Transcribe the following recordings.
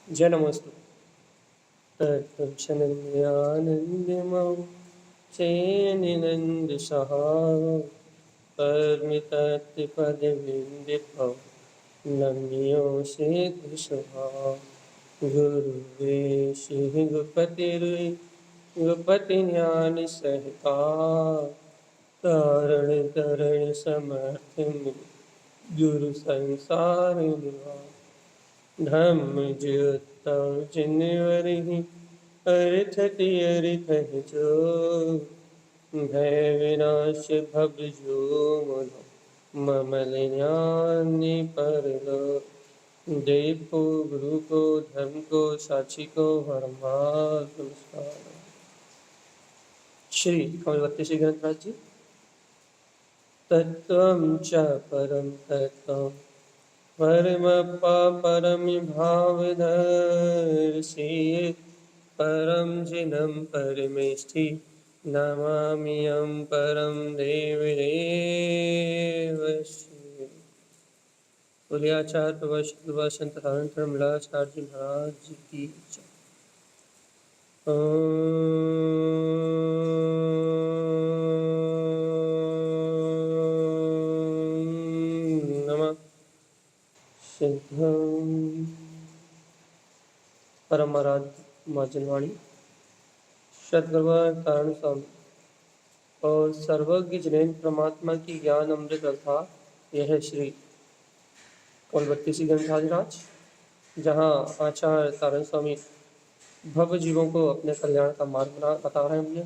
जय नमोस्तु। तत्क्षणन्यानन्दमौ चेनिनन्दसहा कर्मितत्पदविन्दितौ नम्यो सिद्धसुहा गुरुवे गुपतिज्ञानसहिता तारण तरण समर्थन गुरु संसारिणा धम्म ज्योत जिनवरिहि अरिथति अरिथहि जो भय विनाश भव जो मनो ममलिन्यानि परलो देवो गुरु को धर्म को साक्षी को नमस्कार। श्री कमलवती श्री ग्रंथराज जी। तत्त्वं च परं तत्त्वं परमप्पा परमिभावदर्शि परं जिनं परमेष्ठि नमाम्यहं परं देवदेवस्य। बोलिए आचार्य प्रभा संत सारंगधर्म मिलाचार्य जी महाराज जी की जय। नमः सिद्धं परमाराध्य माजनवाणी सद्गुरुवार कारण स्वामी और सर्वज्ञ जिनेन्द्र परमात्मा की ज्ञान अमृत अर्थात यह है श्री कमलवती श्री ग्रंथराज, जहाँ आचार्य तारण स्वामी भव जीवों को अपने कल्याण का मार्ग बता रहे हैं। हमने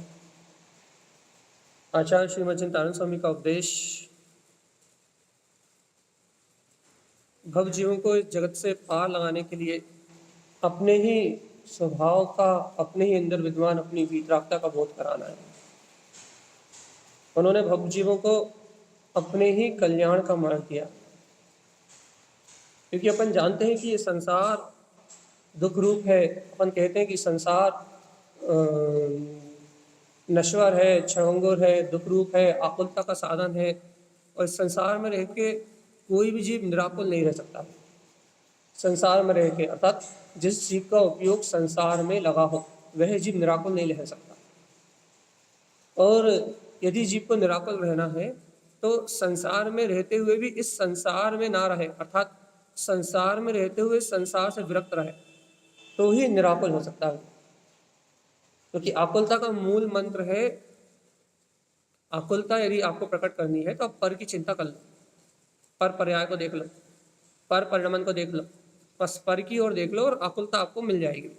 आचार्य श्रीमद तारण स्वामी का उपदेश भव जीवों को इस जगत से पार लगाने के लिए अपने ही स्वभाव का, अपने ही अंदर विद्वान अपनी वीतरागता का बोध कराना है। उन्होंने भव जीवों को अपने ही कल्याण का मार्ग दिया, क्योंकि अपन जानते हैं कि ये संसार दुख रूप है। अपन कहते हैं कि संसार नश्वर है, क्षणभंगुर है, दुख रूप है, आकुलता का साधन है, और इस संसार में रह के कोई भी जीव निराकुल नहीं रह सकता। संसार में रह के अर्थात जिस जीव का उपयोग संसार में लगा हो वह जीव निराकुल नहीं रह सकता। और यदि जीव को निराकुल रहना है तो संसार में रहते हुए भी इस संसार में ना रहे, अर्थात संसार में रहते हुए संसार से विरक्त रहे, तो ही निराकुल हो सकता है। क्योंकि आकुलता का मूल मंत्र है, आकुलता यदि आपको प्रकट करनी है तो आप पर की चिंता कर लो, पर पर्याय को देख लो, पर परिणमन को देख लो, बस पर की ओर देख लो और आकुलता आपको मिल जाएगी।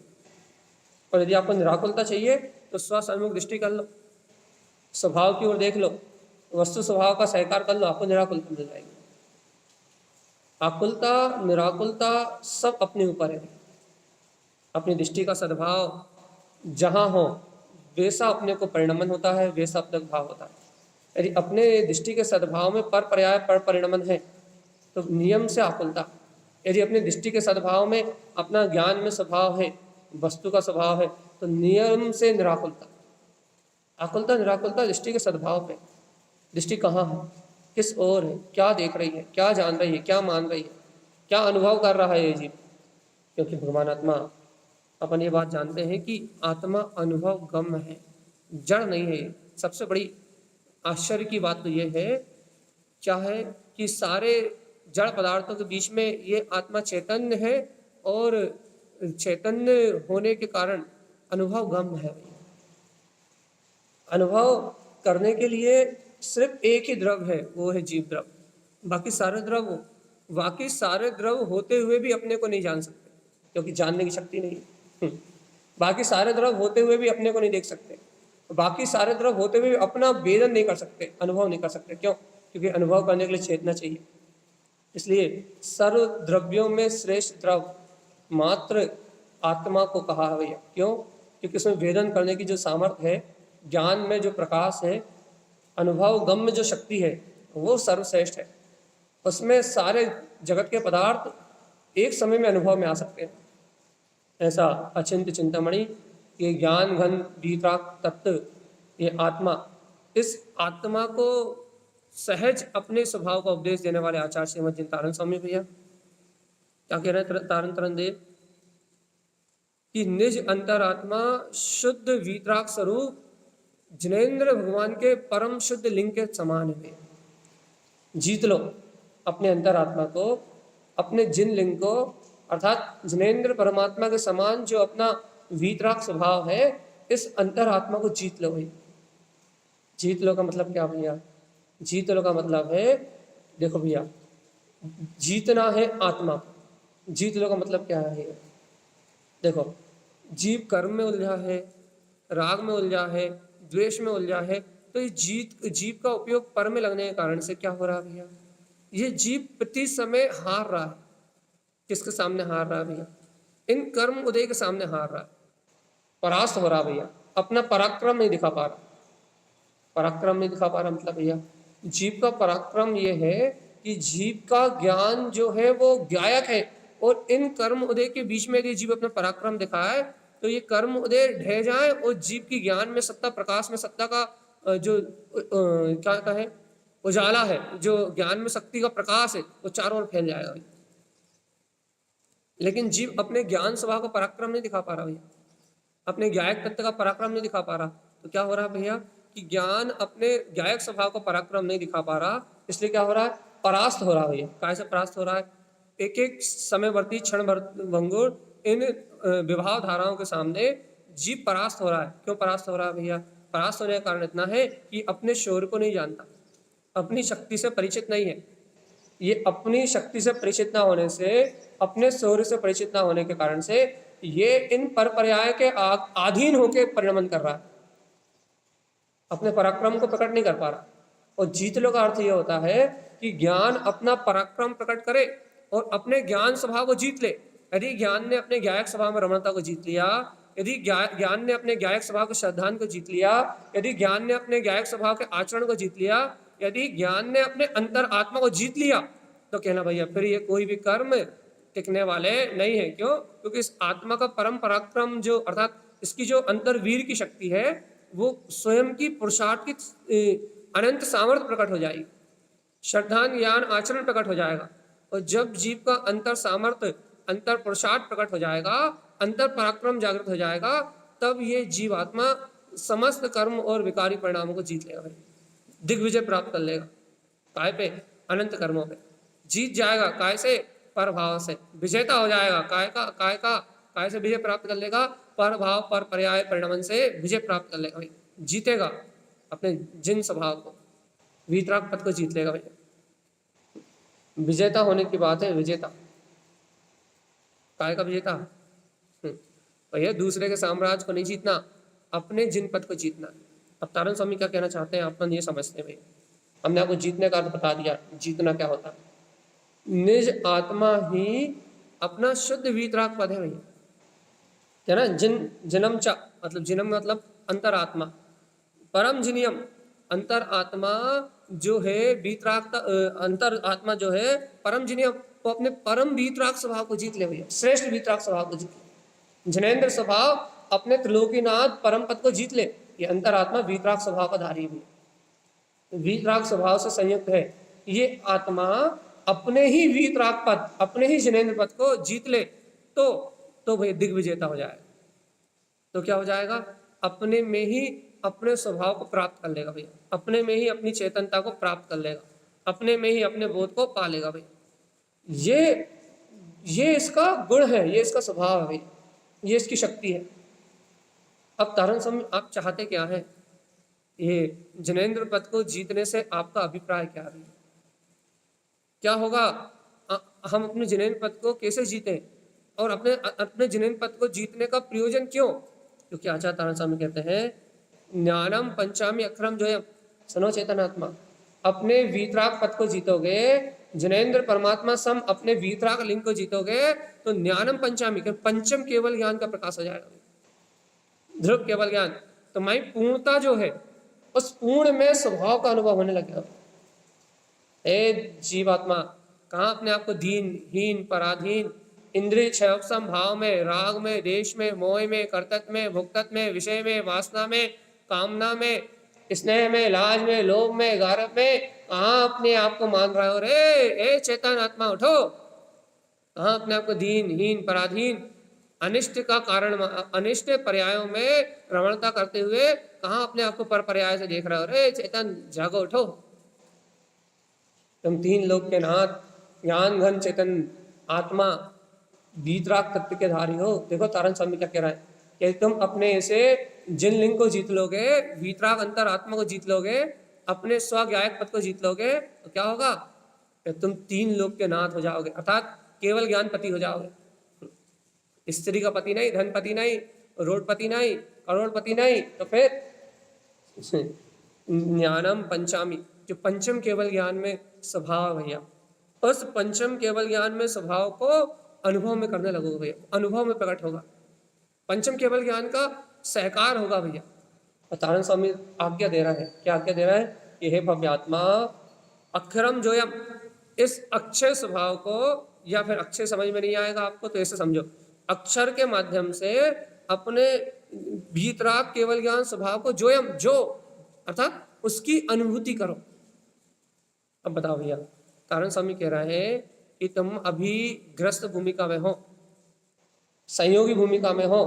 और यदि आपको निराकुलता चाहिए तो स्वसन्मुख दृष्टि कर लो, स्वभाव की ओर देख लो, वस्तु स्वभाव का सहकार कर लो, आपको निराकुलता मिल जाएगी। आकुलता निराकुलता सब अपने ऊपर है। अपनी दृष्टि का सद्भाव जहाँ हो वैसा अपने को परिणमन होता है, वैसा अपना भाव होता है। यदि अपने दृष्टि के सद्भाव में पर पर्याय पर परिणमन है तो नियम से आकुलता। यदि अपने दृष्टि के सद्भाव में अपना ज्ञान में स्वभाव है, वस्तु का स्वभाव है, तो नियम से निराकुलता। आकुलता निराकुलता दृष्टि के सद्भाव पे। दृष्टि कहाँ है, किस ओर है, क्या देख रही है, क्या जान रही है, क्या मान रही है, क्या अनुभव कर रहा है ये जीव। क्योंकि भगवान आत्मा, अपन ये बात जानते हैं कि आत्मा अनुभव गम्य है, जड़ नहीं है। सबसे बड़ी आश्चर्य की बात तो ये है, क्या है कि सारे जड़ पदार्थों के बीच में ये आत्मा चैतन्य है, और चैतन्य होने के कारण अनुभव गम्य है। अनुभव करने के लिए सिर्फ एक ही द्रव है, वो है जीव द्रव। बाकी सारे द्रव होते हुए भी अपने को नहीं जान सकते, क्योंकि जानने की शक्ति नहीं है। बाकी सारे द्रव होते हुए भी अपने को नहीं देख सकते, बाकी सारे द्रव होते हुए भी अपना वेदन नहीं कर सकते, अनुभव नहीं कर सकते। क्यों? क्योंकि अनुभव करने के लिए चेतना चाहिए। इसलिए सर्व द्रव्यों में श्रेष्ठ द्रव मात्र आत्मा को कहा है भैया। क्यों? क्योंकि उसमें वेदन करने की जो सामर्थ्य है, ज्ञान में जो प्रकाश है, अनुभव गम में जो शक्ति है, वो सर्वश्रेष्ठ है। उसमें सारे जगत के पदार्थ एक समय में अनुभव में आ सकते हैं। ऐसा अचिंत्य चिंतामणि, ये ज्ञान घन वीतराग तत्व, ये आत्मा, इस आत्मा को सहज अपने स्वभाव का उपदेश देने वाले आचार्य श्रीमद तारण स्वामी भैया क्या कह रहे हैं तारण देव? कि निज अंतरात्मा शुद्ध वीतराग स्वरूप जिनेन्द्र भगवान के परम शुद्ध लिंग के समान है। जीत लो अपने अंतरात्मा को, अपने जिन लिंग को, अर्थात जिनेन्द्र परमात्मा के समान जो अपना वीतराग स्वभाव है, इस अंतरात्मा को जीत लो भाई। जीत लो का मतलब क्या भैया? जीत लो का मतलब है, देखो भैया, जीतना है आत्मा। जीत लो का मतलब क्या है? देखो, जीव कर्म में उलझा है, राग में उलझा है, द्वेष में उलझा है, तो ये जीव का उपयोग पर में लगने के कारण से क्या हो रहा है भैया? ये जीव प्रति समय हार रहा है। किसके सामने हार रहा है भैया? इन कर्म उदय के सामने हार रहा है, परास्त हो रहा भैया। अपना पराक्रम नहीं दिखा पा रहा। पराक्रम नहीं दिखा पा रहा मतलब भैया, जीव का पराक्रम ये है कि जीव का ज्ञान जो है वो गायक है, और इन कर्म उदय के बीच में यदि जीव अपना पराक्रम दिखाए तो ये कर्म उदय ढह जाए और जीव की ज्ञान में सत्ता, प्रकाश में सत्ता का जो क्या कहें उजाला है, जो ज्ञान में शक्ति का प्रकाश है, वो चारों ओर फैल जाएगा। लेकिन जीव अपने ज्ञान स्वभाव का पराक्रम नहीं दिखा पा रहा भैया, अपने गायक तत्व का पराक्रम नहीं दिखा पा रहा। तो क्या हो रहा है भैया कि ज्ञान अपने गायक स्वभाव का पराक्रम नहीं दिखा पा रहा, इसलिए क्या हो रहा है? परास्त हो रहा है भैया। कैसे परास्त हो रहा है? एक एक समयवर्ती क्षण भंगुर इन विभाव धाराओं के सामने जीव परास्त हो रहा है। क्यों परास्त हो रहा है भैया? परास्त होने का कारण इतना है कि अपने शौर्य को नहीं जानता, अपनी शक्ति से परिचित नहीं है। ये अपनी शक्ति से परिचित ना होने से, अपने शौर्य से परिचित ना होने के कारण से ये इन पर पर्याय के अधीन होकर परिणमन कर रहा है, अपने पराक्रम को प्रकट नहीं कर पा रहा। और जीत लो का अर्थ ये होता है कि ज्ञान अपना पराक्रम प्रकट करे और अपने ज्ञान स्वभाव को जीत ले। यदि ज्ञान ने अपने गायक स्वभाव में रमणता को जीत लिया, यदि ज्ञान ने अपने गायक स्वभाव के श्रद्धान को जीत लिया, यदि ज्ञान ने अपने गायक स्वभाव के आचरण को जीत लिया, यदि ज्ञान ने अपने अंतर आत्मा को जीत लिया, तो कहना भैया फिर ये कोई भी कर्म टिकने वाले नहीं है। क्यों? क्योंकि इस आत्मा का परम पराक्रम जो, अर्थात इसकी जो अंतर्वीर की शक्ति है, वो स्वयं की पुरुषार्थ की अनंत सामर्थ्य प्रकट हो जाएगी, श्रद्धान ज्ञान आचरण प्रकट हो जाएगा। और जब जीव का अंतर सामर्थ्य, अंतर पुरुषार्थ प्रकट हो जाएगा, अंतर पराक्रम जागृत हो जाएगा, तब ये जीवात्मा समस्त कर्म और विकारी परिणामों को जीत लेगा भाई, दिग्विजय प्राप्त कर लेगा। काय पे? अनंत कर्मों पे जीत जाएगा। काय से? पर भाव से विजेता हो जाएगा। काय से विजय प्राप्त कर लेगा? पर भाव, पर पर्याय परिणमन से विजय प्राप्त कर लेगा भाई, जीतेगा अपने जिन स्वभाव को, वीतराग पद को जीत लेगा भाई। विजेता होने की बात है, विजेता काय का विजेता भैया, दूसरे के साम्राज्य को नहीं जीतना, अपने जिन पद को जीतना। अब तारण स्वामी क्या कहना चाहते हैं अपन ये समझते हैं भैया। हमने आपको जीतने का अर्थ बता दिया, जीतना क्या होता है। निज आत्मा ही अपना शुद्ध वीतराग पद है भैया, क्या ना? जिनम चा मतलब जिनम मतलब अंतरात्मा, परम जिनियम अंतर आत्मा जो है वीतराग, अंतर आत्मा जो है परम जिनियम, वो अपने परम वीतराग स्वभाव को जीत ले भैया, श्रेष्ठ वीतराग स्वभाव को जीत ले। जिनेन्द्र स्वभाव अपने त्रिलोकीनाथ परम पद को जीत ले। ये अंतरात्मा वीतराग स्वभाव का धारी भी, वीतराग स्वभाव से संयुक्त है। ये आत्मा अपने ही वीतराग पद, अपने ही जिनेन्द्र पद को जीत ले तो भाई दिग्विजेता हो जाएगा। तो क्या हो जाएगा? अपने में ही अपने स्वभाव को प्राप्त कर लेगा भैया, अपने में ही अपनी चेतनता को प्राप्त कर लेगा, अपने में ही अपने बोध को पा लेगा भाई। ये इसका गुण है, ये इसका स्वभाव है भाई, ये इसकी शक्ति है। अब तारण स्वामी आप चाहते क्या है? ये जिनेन्द्र पद को जीतने से आपका अभिप्राय क्या है? क्या होगा? हम अपने जिनेन्द्र पद को कैसे जीतें, और अपने जिनेन्द्र पद को जीतने का प्रयोजन क्यों? क्योंकि आचार्य तारण स्वामी कहते हैं ज्ञानम पंचामी अक्षरम जो है, सनो चेतनात्मा, अपने वीतराग पद को जीतोगे, जिनेन्द्र परमात्मा सम अपने वीतराग लिंग को जीतोगे, तो ज्ञानम पंचामी, पंचम केवल ज्ञान का प्रकाश हो जाएगा, ध्रुव केवल ज्ञान। तो माई पूर्णता जो है, उस पूर्ण में स्वभाव का अनुभव होने लगेगा। ए जीवात्मा, कहाँ अपने आप को दीन, हीन, पराधीन, इंद्रिय क्षयसम भाव में, राग में, देश में, मोह में, कर्तव्य में, भुक्तत्व में, विषय में, वासना में, कामना में, स्नेह में, लाज में, लोभ में, गारव में, कहाँ अपने आप को मान रहे हो रे? ए चेतन आत्मा उठो, कहाँ अपने आप को दीन, हीन, पराधीन, अनिष्ट का कारण, अनिष्ट पर्यायों में रमणता करते हुए कहाँ अपने आप को पर पर्याय से देख रहे हो? अरे चेतन जागो उठो, तुम तीन लोक के नाथ, ज्ञान घन चेतन आत्मा, वीतराग तत्व के धारी हो। देखो तारण स्वामी क्या कह रहा है कि तुम अपने ऐसे जिन लिंग को जीत लोगे, वीतराग अंतर आत्मा को जीत लोगे, अपने स्वज्ञायक पद को जीत लोगे, तो क्या होगा कि तुम तीन लोक के नाथ हो जाओगे, अर्थात केवल ज्ञानपति हो जाओगे। स्त्री का पति नहीं, धनपति नहीं, रोडपति नहीं, करोड़पति नहीं, तो फिर ज्ञानम पंचामी, जो पंचम केवल ज्ञान में स्वभाव भैया, उस पंचम केवल ज्ञान में स्वभाव को अनुभव में करने लगोगे भैया, अनुभव में प्रकट होगा, पंचम केवल ज्ञान का सहकार होगा भैया। तारण स्वामी आज्ञा दे रहा है, क्या आज्ञा दे रहा है कि हे भव्यात्मा अक्षरम जोयम, इस अक्षय स्वभाव को, या फिर अक्षय समझ में नहीं आएगा आपको तो ऐसे समझो, अक्षर के माध्यम से अपने भीतराग केवल ज्ञान स्वभाव को जोयम, जो अर्थात उसकी अनुभूति करो। अब बताओ भैया, तारण स्वामी कह रहा है कि तुम अभी ग्रस्त भूमिका में हो, संयोगी भूमिका में हो,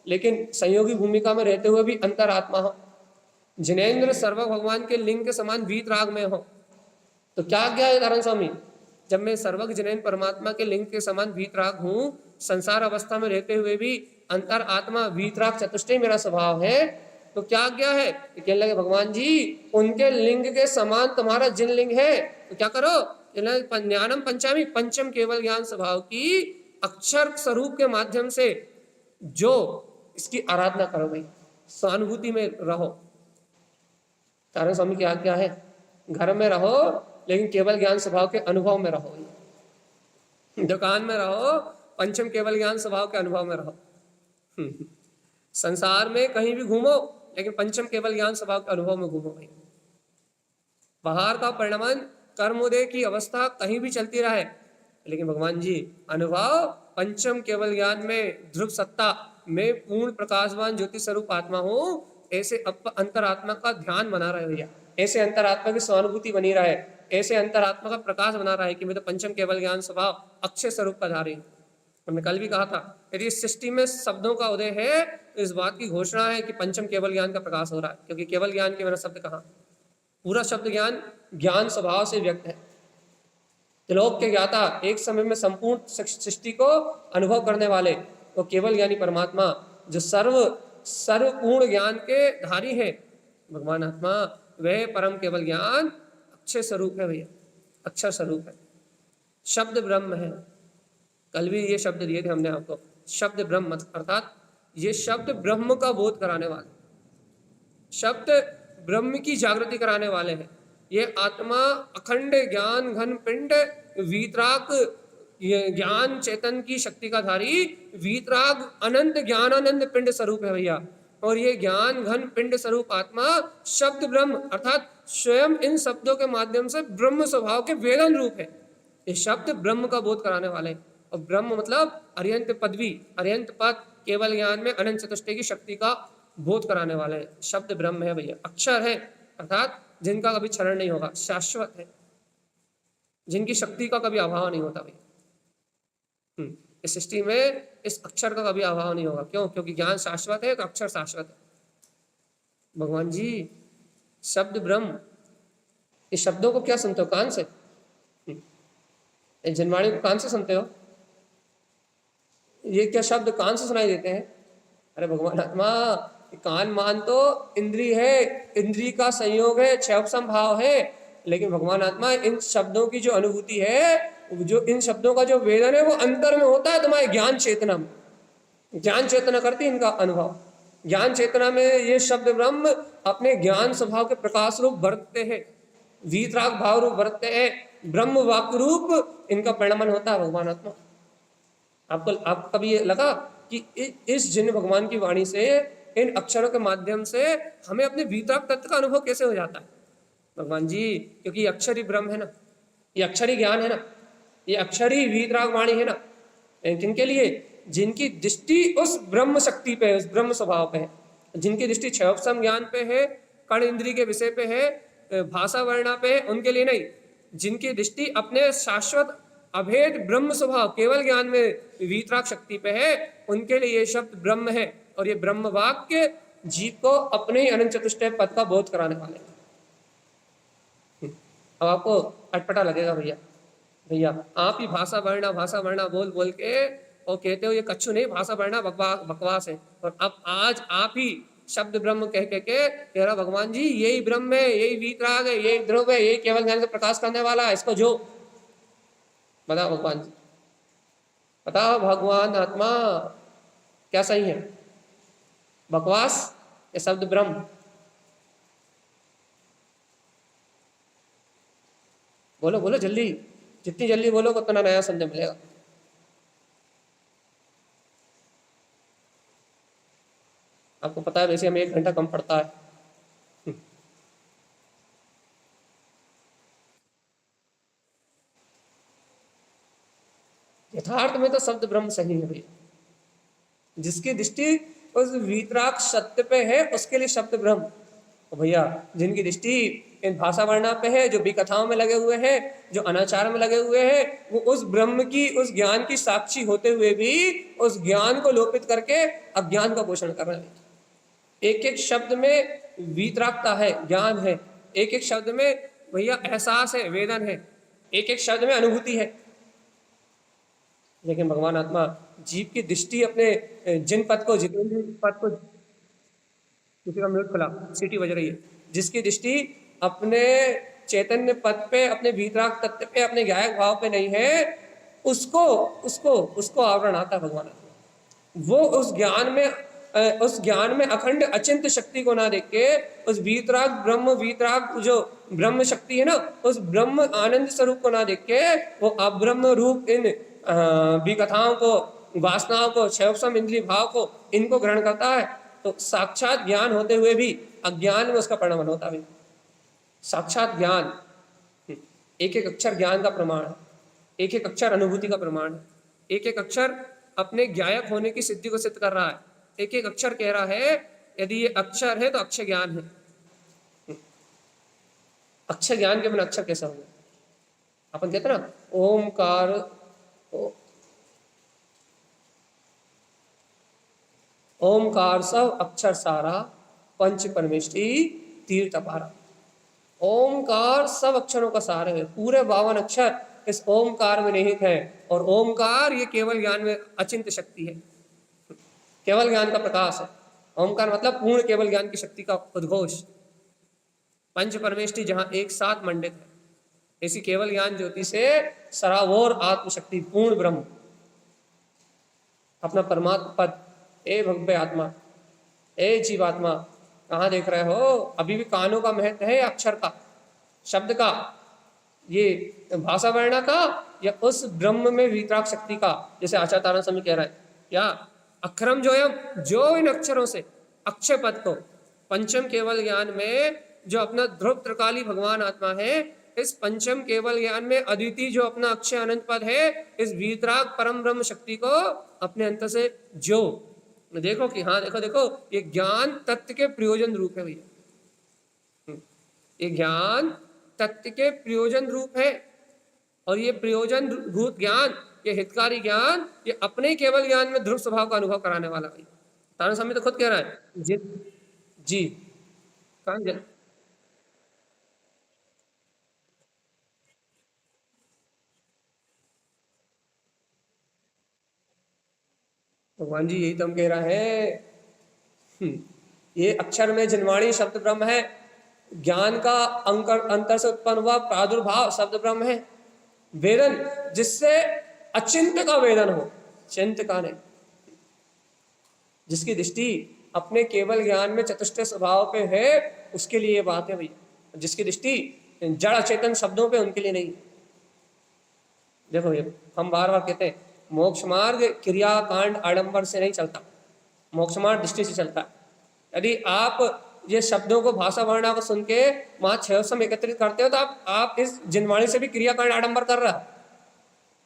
लेकिन संयोगी भूमिका में रहते हुए भी अंतरात्मा हो, जिनेन्द्र सर्व भगवान के लिंग के समान वीतराग में हो। तो क्या क्या है तारण स्वामी, जब मैं सर्वज्ञ जिनेन्द्र परमात्मा के लिंग के समान वीतराग हूँ, संसार अवस्था में रहते हुए भी अंतर आत्मा वीतराग चतुष्टय मेरा स्वभाव है, तो क्या आज्ञा है? कहने लगे भगवान जी उनके लिंग के समान तुम्हारा जिन लिंग है, तो क्या करो? ज्ञानम पंचामी, पंचम केवल ज्ञान स्वभाव की अक्षर स्वरूप के माध्यम से जो इसकी आराधना करो भाई, सहानुभूति में रहो। तारण स्वामी की आज्ञा है घर में रहो लेकिन केवल ज्ञान स्वभाव के अनुभव में रहो, दुकान में रहो पंचम केवल ज्ञान स्वभाव के अनुभव में रहो, संसार में कहीं भी घूमो लेकिन पंचम केवल ज्ञान स्वभाव के अनुभव में घूमो भाई। बाहर का परिणमन कर्मोदय की अवस्था कहीं भी चलती रहे, लेकिन भगवान जी अनुभव पंचम केवल ज्ञान में ध्रुव सत्ता में पूर्ण प्रकाशवान ज्योति स्वरूप आत्मा हो, ऐसे अंतरात्मा का ध्यान बना रहे भैया, ऐसे अंतरात्मा की सहानुभूति बनी रहे, ऐसे अंतरात्मा का प्रकाश बना रहा है कि मैं तो पंचम केवल ज्ञान स्वभाव अक्षय स्वरूप का धारी हूं। हमने कल भी कहा था यदि इस सृष्टि में शब्दों का उदय है तो इस बात की घोषणा है कि पंचम केवल ज्ञान का प्रकाश हो रहा है, क्योंकि केवल ज्ञान के बिना शब्द कहाँ, पूरा शब्द ज्ञान ज्ञान स्वभाव से व्यक्त है। त्रिलोक के ज्ञाता, एक समय में संपूर्ण सृष्टि को अनुभव करने वाले वो केवल ज्ञानी परमात्मा जो सर्वपूर्ण ज्ञान के धारी है, भगवान आत्मा, वह परम केवल ज्ञान अक्षय स्वरूप है भैया, अक्षर स्वरूप है, शब्द ब्रह्म है। कल भी ये शब्द दिए थे हमने आपको, शब्द ब्रह्म, अर्थात ये शब्द ब्रह्म का बोध कराने वाले, शब्द ब्रह्म की जागृति कराने वाले हैं। ये आत्मा अखंड ज्ञान घन पिंड वीतराग ज्ञान चेतन की शक्ति का धारी वीतराग अनंत ज्ञानानंद पिंड स्वरूप है भैया। और ये ज्ञान घन पिंड स्वरूप आत्मा शब्द ब्रह्म अर्थात स्वयं इन शब्दों के माध्यम से ब्रह्म स्वभाव के वेदन रूप है। ये शब्द ब्रह्म का बोध कराने वाले हैं। और ब्रह्म मतलब अर्यंत पदवी, अर्यंत पद, केवल ज्ञान में अनंत चतुष्टय की शक्ति का बोध कराने वाले हैं। शब्द ब्रह्म है भैया, अक्षर है अर्थात जिनका कभी क्षरण नहीं होगा, शाश्वत है, जिनकी शक्ति का कभी अभाव नहीं होता भैया। इस सृष्टि में इस अक्षर का कभी अभाव नहीं होगा। क्यों? क्योंकि ज्ञान शाश्वत है तो अक्षर शाश्वत है। भगवान जी शब्द ब्रह्म, इस शब्दों को क्या सुनते हो? कान से? जनवाणी को कान से सुनते हो? ये क्या शब्द कान से सुनाई देते हैं? अरे भगवान आत्मा, कान मान तो इंद्री है, इंद्री का संयोग है, क्षयपसम भाव है, लेकिन भगवान आत्मा इन शब्दों की जो अनुभूति है, जो इन शब्दों का जो वेदन है वो अंतर में होता है तुम्हारे ज्ञान चेतना में। ज्ञान चेतना करती है इनका अनुभव। ज्ञान चेतना में ये शब्द ब्रह्म अपने ज्ञान स्वभाव के प्रकाश रूप बरतते हैं, वीतराग भाव रूप बरतते हैं, ब्रह्म वाक्य रूप इनका परिणमन होता है भगवान आत्मा। आपको कभी ये लगा कि इस जिन भगवान की वाणी से, इन अक्षरों के माध्यम से हमें अपने वीतराग तत्व का अनुभव कैसे हो जाता है? भगवान जी क्योंकि ये अक्षर ही ब्रह्म है ना, ये अक्षर ही ज्ञान है ना, ये अक्षर ही वीतराग वाणी है ना। किनके लिए? जिनकी दृष्टि उस ब्रह्म शक्ति पे है, उस ब्रह्म स्वभाव पे है, जिनकी दृष्टि क्षयोपसम ज्ञान पे है, कण इंद्री के विषय पे है, भाषा वर्णा पे है, उनके लिए नहीं। जिनकी दृष्टि अपने शाश्वत अभेद ब्रह्म स्वभाव केवल ज्ञान में वीतराग शक्ति पे है, उनके लिए ये शब्द ब्रह्म है। और ये ब्रह्म वाक्य जीव को अपने ही अनंत चतुष्टय पद का बोध कराने वाले हैं। अब आपको अटपटा लगेगा भैया, भैया आप ही भाषा वर्णा बोल बोल के और कहते हो ये कच्छु नहीं, भाषा वर्णा बकवास है। और अब आज आप ही शब्द ब्रह्म कह कह रहा भगवान जी यही ब्रह्म है, यही वीतराग है, यही ध्रुव है, यही केवल ज्ञान का प्रकाश करने वाला है, इसको जो बताओ भगवान जी, बताओ भगवान आत्मा क्या सही है, बकवास या शब्द ब्रह्म? बोलो बोलो जल्दी, जितनी जल्दी बोलो उतना नया संदेश मिलेगा। आपको पता है वैसे हमें 1 घंटा कम पड़ता है। यथार्थ में तो शब्द ब्रह्म सही है भैया, जिसकी दृष्टि उस वीतराग सत्य पे है उसके लिए शब्द ब्रह्म। तो भैया जिनकी दृष्टि इन भाषा वर्णा पे है, जो भी कथाओं में लगे हुए हैं, जो अनाचार में लगे हुए हैं, वो उस ब्रह्म की, उस ज्ञान की साक्षी होते हुए भी उस ज्ञान को लोपित करके अज्ञान का पोषण कर रहे हैं। एक एक शब्द में वीतरागता है, ज्ञान है, एक एक शब्द में भैया एहसास है, वेदन है, एक एक शब्द में अनुभूति है। लेकिन भगवान आत्मा जीव की दृष्टि अपने जिन पद को, जितेंद्र पद को, किसी का म्यूट खुला, सीटी बज रही है, जिसकी दृष्टि अपने चैतन्य पद पे, अपने वीतराग तत्व पे, अपने गायक भाव पे नहीं है, उसको उसको उसको आवरण आता है भगवान आत्मा। वो उस ज्ञान में अखंड अचिंत शक्ति को ना देख के उस वीतराग ब्रह्म, वीतराग जो ब्रह्म शक्ति है ना, उस ब्रह्म आनंद स्वरूप को ना देख के वो अब्रह्म रूप इन विकथाओं को, वासनाओं को, क्षयोपम इंद्रिय भाव को, इनको ग्रहण करता है। तो साक्षात ज्ञान होते हुए भी अज्ञान में उसका परिणमन होता है। साक्षात ज्ञान, एक एक अक्षर ज्ञान का प्रमाण है, एक एक अक्षर अनुभूति का प्रमाण है, एक एक अक्षर अपने ज्ञायक होने की सिद्धि को सिद्ध कर रहा है। एक एक अक्षर कह रहा है यदि ये अक्षर है तो अक्षय ज्ञान है। अक्षय ज्ञान के बिना अक्षर कैसा होगा? अपन कहते ना ओमकार, ओमकार सब अक्षर सारा, पंच परमेष्टि तीर्थ पारा। ओमकार सब अक्षरों का सार है, पूरे 52 अक्षर इस ओमकार में निहित है। और ओमकार ये केवल ज्ञान में अचिंत शक्ति है, केवल ज्ञान का प्रकाश है। ओमकार मतलब पूर्ण केवल ज्ञान की शक्ति का उद्घोष। पंच परमेष्टि जहां एक साथ मंडित है, ऐसी केवल ज्ञान ज्योति से सरावोर आत्मशक्ति पूर्ण ब्रह्म अपना परमात्मा पद, ए भव्य आत्मा, ए जीवात्मा, कहाँ देख रहे हो? अभी भी कानों का महत्व है अक्षर का, शब्द का, ये भाषा वर्णा का, या उस ब्रह्म में वीतराग शक्ति का? जैसे आचार्य तारण स्वामी कह रहा है, या अक्षरम जोयम, जो इन अक्षरों से अक्षय पद को पंचम केवल ज्ञान में जो अपना ध्रुव त्रिकाली भगवान आत्मा है, इस पंचम केवल ज्ञान में अद्वितीय जो अपना अक्षय अनंत पद है, इस वीतराग परम ब्रह्म शक्ति को अपने अंतर से जो देखो कि हाँ देखो देखो ये ज्ञान तत्व के प्रयोजन रूप है भैया, ये ज्ञान तत्व के प्रयोजन रूप है। और ये प्रयोजन भूत ज्ञान, ये हितकारी ज्ञान, ये अपने केवल ज्ञान में ध्रुव स्वभाव का अनुभव कराने वाला भाई। तारण स्वामी तो खुद कह रहा है जी कहाँ भगवान जी, यही तो हम कह रहे हैं। ये अक्षर में जिनवाणी शब्द ब्रह्म है, ज्ञान का अंतर से उत्पन्न हुआ प्रादुर्भाव शब्द ब्रह्म है, वेदन जिससे अचिंत का वेदन हो, चिंत का नहीं, जिसकी दृष्टि अपने केवल ज्ञान में चतुष्टय स्वभाव पे है, उसके लिए ये बात है भैया। जिसकी दृष्टि जड़ अचेतन शब्दों पे, उनके लिए नहीं। देखो ये हम बार बार कहते हैं, मोक्ष मार्ग क्रिया कांड आडंबर से नहीं चलता, मोक्ष मार्ग दृष्टि से चलता है। यदि आप ये शब्दों को, भाषा वर्णा को सुन के वहां 6 सम एकत्रित करते हो, तो आप इस जिनवाणी से भी क्रिया कांड आडंबर कर रहा है।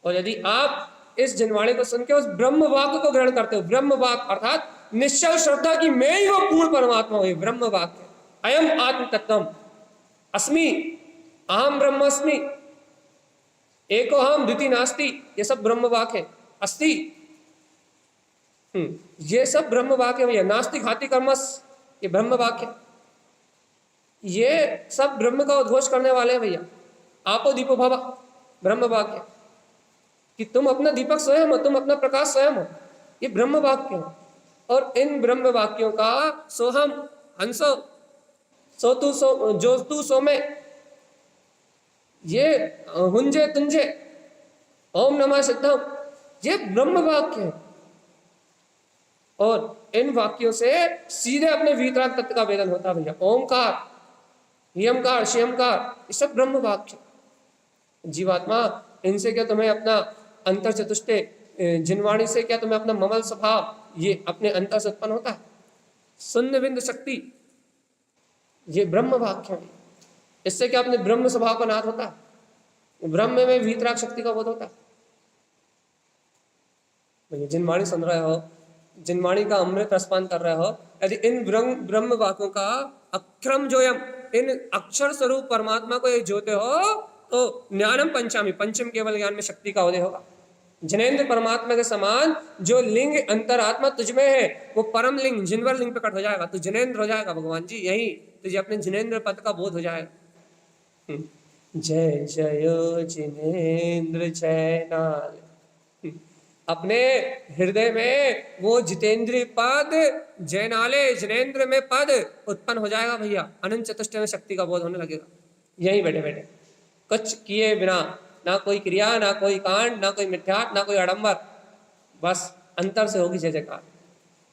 और यदि आप इस जिनवाणी को सुन के उस ब्रह्म वाक्य को ग्रहण करते हो, ब्रह्म वाक्य अर्थात निश्चल श्रद्धा की मैं ही वो पूर्ण परमात्मा हुई, ब्रह्म वाक्य अयम आत्म तत्वम अस्मि, अहम ब्रह्मास्मि, एको हम द्वितीय नास्ति, ये सब ब्रह्म वाक्य है। अस्ति, ये सब ब्रह्म वाक्य भैया। नास्ति घाति कर्मस, ये ब्रह्म वाक्य, ये सब ब्रह्म का उद्घोष करने वाले हैं भैया। आपो दीपो भव, ब्रह्म वाक्य, कि तुम अपना दीपक स्वयं हो, तुम अपना प्रकाश स्वयं हो, ये ब्रह्म वाक्य है। और इन ब्रह्म वाक्यों का सोहम हंसो, सो तू सो, जो तू सो में, ये हुंजे तुंजे, ओम नमः सिद्धम, ये ब्रह्म वाक्य है। और इन वाक्यों से सीधे अपने वीतराग तत्व का वेदन होता है भैया। ओमकार, हियमकार, शियमकार, ये सब ब्रह्म वाक्य। जीवात्मा, इनसे क्या तुम्हें अपना अंतर चतुष्टय, जिनवाणी से क्या तुम्हें अपना ममल स्वभाव ये अपने अंतर से उत्पन्न होता है? शून्य बिंदु शक्ति, ये ब्रह्म वाक्य है। इससे क्या अपने ब्रह्म स्वभाव का नाद होता है? ब्रह्म में वीतराग शक्ति का बोध होता है। भैया जिनवाणी सुन रहे हो, जिनवाणी का अमृत रसपान कर रहे हो, यदि इन ब्रह्म वाक्यों का अक्रम जोयम, इन अक्षर स्वरूप परमात्मा को ये जोते हो, तो ज्ञानम पंचामी, पंचम केवल ज्ञान में शक्ति का उदय होगा। जिनेन्द्र परमात्मा के समान जो लिंग अंतरात्मा तुझमें है, वो परम लिंग जिनवर लिंग प्रकट हो जाएगा, तो जिनेन्द्र हो जाएगा भगवान जी। यही तुझे अपने जिनेन्द्र पद का बोध हो जाएगा। जय जय जिनेन्द्र जय नाल, अपने हृदय में वो जितेंद्रीय पद, जयनाले जिनेन्द्र में पद उत्पन्न हो जाएगा भैया। अनंत चतुष्टय में शक्ति का बोध होने लगेगा। यही बैठे बैठे कुछ किए बिना, ना कोई क्रिया, ना कोई कांड, ना कोई मिथ्यात्व, ना कोई आडंबर, बस अंतर से होगी जय जयकार।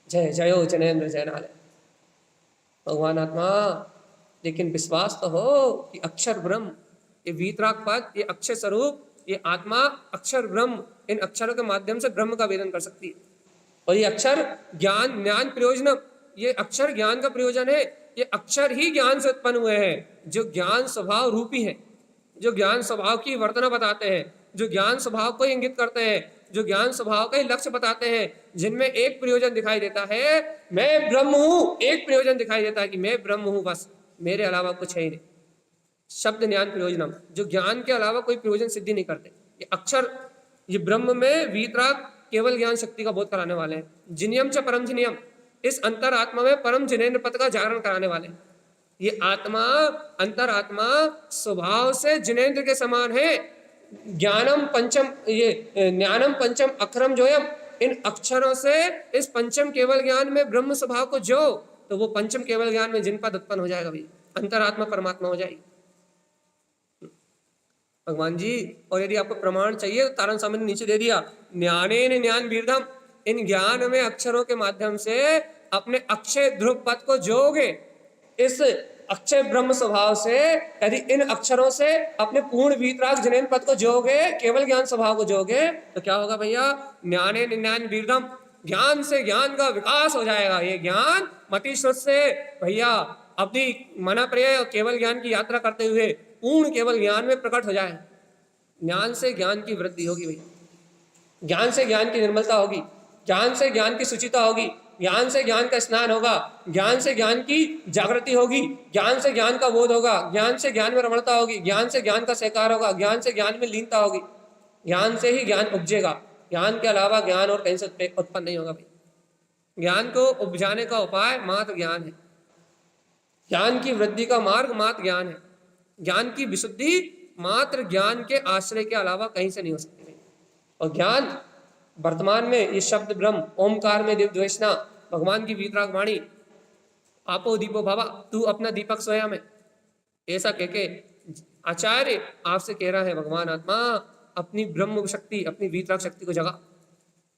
जय जयो जनेन्द्र जयनाले, भगवान आत्मा। लेकिन विश्वास तो हो कि अक्षर ब्रह्म, ये वीतराग पद, ये अक्षर स्वरूप, ये आत्मा अक्षर ब्रह्म, इन अक्षरों के माध्यम से ब्रह्म का वेदन कर सकती है। और ये अक्षर ज्ञान, ज्ञान प्रयोजनम, ये अक्षर ज्ञान का प्रयोजन है। ये अक्षर ही ज्ञान से उत्पन्न हुए हैं, जो ज्ञान स्वभाव रूपी है, जो ज्ञान स्वभाव की वर्तना बताते हैं, जो ज्ञान स्वभाव को इंगित करते हैं, जो ज्ञान स्वभाव का लक्ष्य बताते हैं, जिनमें एक प्रयोजन दिखाई देता है, मैं ब्रह्म हूं। एक प्रयोजन दिखाई देता है कि मैं ब्रह्म हूं, बस मेरे अलावा कुछ है ही नहीं। शब्द ज्ञान प्रयोजनम, जो ज्ञान के अलावा कोई प्रयोजन सिद्धि नहीं करते। ये अक्षर, ये ब्रह्म में वीतराग केवल ज्ञान शक्ति का बोध कराने वाले हैं। जिनियम च परम जिनियम, इस अंतर आत्मा में परम जिनेन्द्र पद का जागरण कराने वाले हैं। ये आत्मा, अंतर आत्मा स्वभाव से जिनेन्द्र के समान है। ज्ञानम पंचम, ये ज्ञानम पंचम अक्षरम जोयम, इन अक्षरों से इस पंचम केवल ज्ञान में ब्रह्म स्वभाव को जो, तो वो पंचम केवल ज्ञान में जिन पद उत्पन्न हो जाएगा भाई, अंतरात्मा परमात्मा हो जाएगी भगवान जी। और यदि आपको प्रमाण चाहिए तो तारण स्वामी ने नीचे दे दिया, ज्ञानेन ज्ञान बीर्धम, इन ज्ञान में अक्षरों के माध्यम से अपने अक्षय ध्रुव पद को जोगे। इस अक्षय ब्रह्म स्वभाव से यदि इन अक्षरों से अपने पूर्ण वीतराग जिनेन्द्र पद को जोगे, केवल ज्ञान स्वभाव को जोगे, तो क्या होगा भैया? ज्ञानेन ज्ञान बीर्धम, ज्ञान से ज्ञान का विकास हो जाएगा। ये ज्ञान मति श्रुत से भैया अपनी मना प्रिय केवल ज्ञान की यात्रा करते हुए पूर्ण केवल ज्ञान में प्रकट हो जाए। ज्ञान से ज्ञान की वृद्धि होगी भैया, ज्ञान से ज्ञान की निर्मलता होगी, ज्ञान से ज्ञान की सुचिता होगी, ज्ञान से ज्ञान का स्नान होगा, ज्ञान से ज्ञान की जागृति होगी, ज्ञान से ज्ञान का बोध होगा, ज्ञान से ज्ञान में रमणता होगी, ज्ञान से ज्ञान का सहकार होगा, ज्ञान से ज्ञान में लीनता होगी। ज्ञान से ही ज्ञान उपजेगा, ज्ञान के अलावा ज्ञान और कहीं से उत्पन्न नहीं होगा भाई। ज्ञान को उपजाने का उपाय मात्र ज्ञान है, ज्ञान की वृद्धि का मार्ग मात्र ज्ञान है, ज्ञान की विशुद्धि मात्र ज्ञान के आश्रय के अलावा कहीं से नहीं हो सकती। और ज्ञान वर्तमान में ये शब्द ब्रह्म ओमकार में दिव्य द्वेषना भगवान की वीतराग वाणी, आपो दीपो भवा, तू अपना दीपक स्वयं है, ऐसा कह के आचार्य आपसे कह रहा है भगवान आत्मा अपनी ब्रह्म शक्ति, अपनी वीतराग शक्ति को जगा।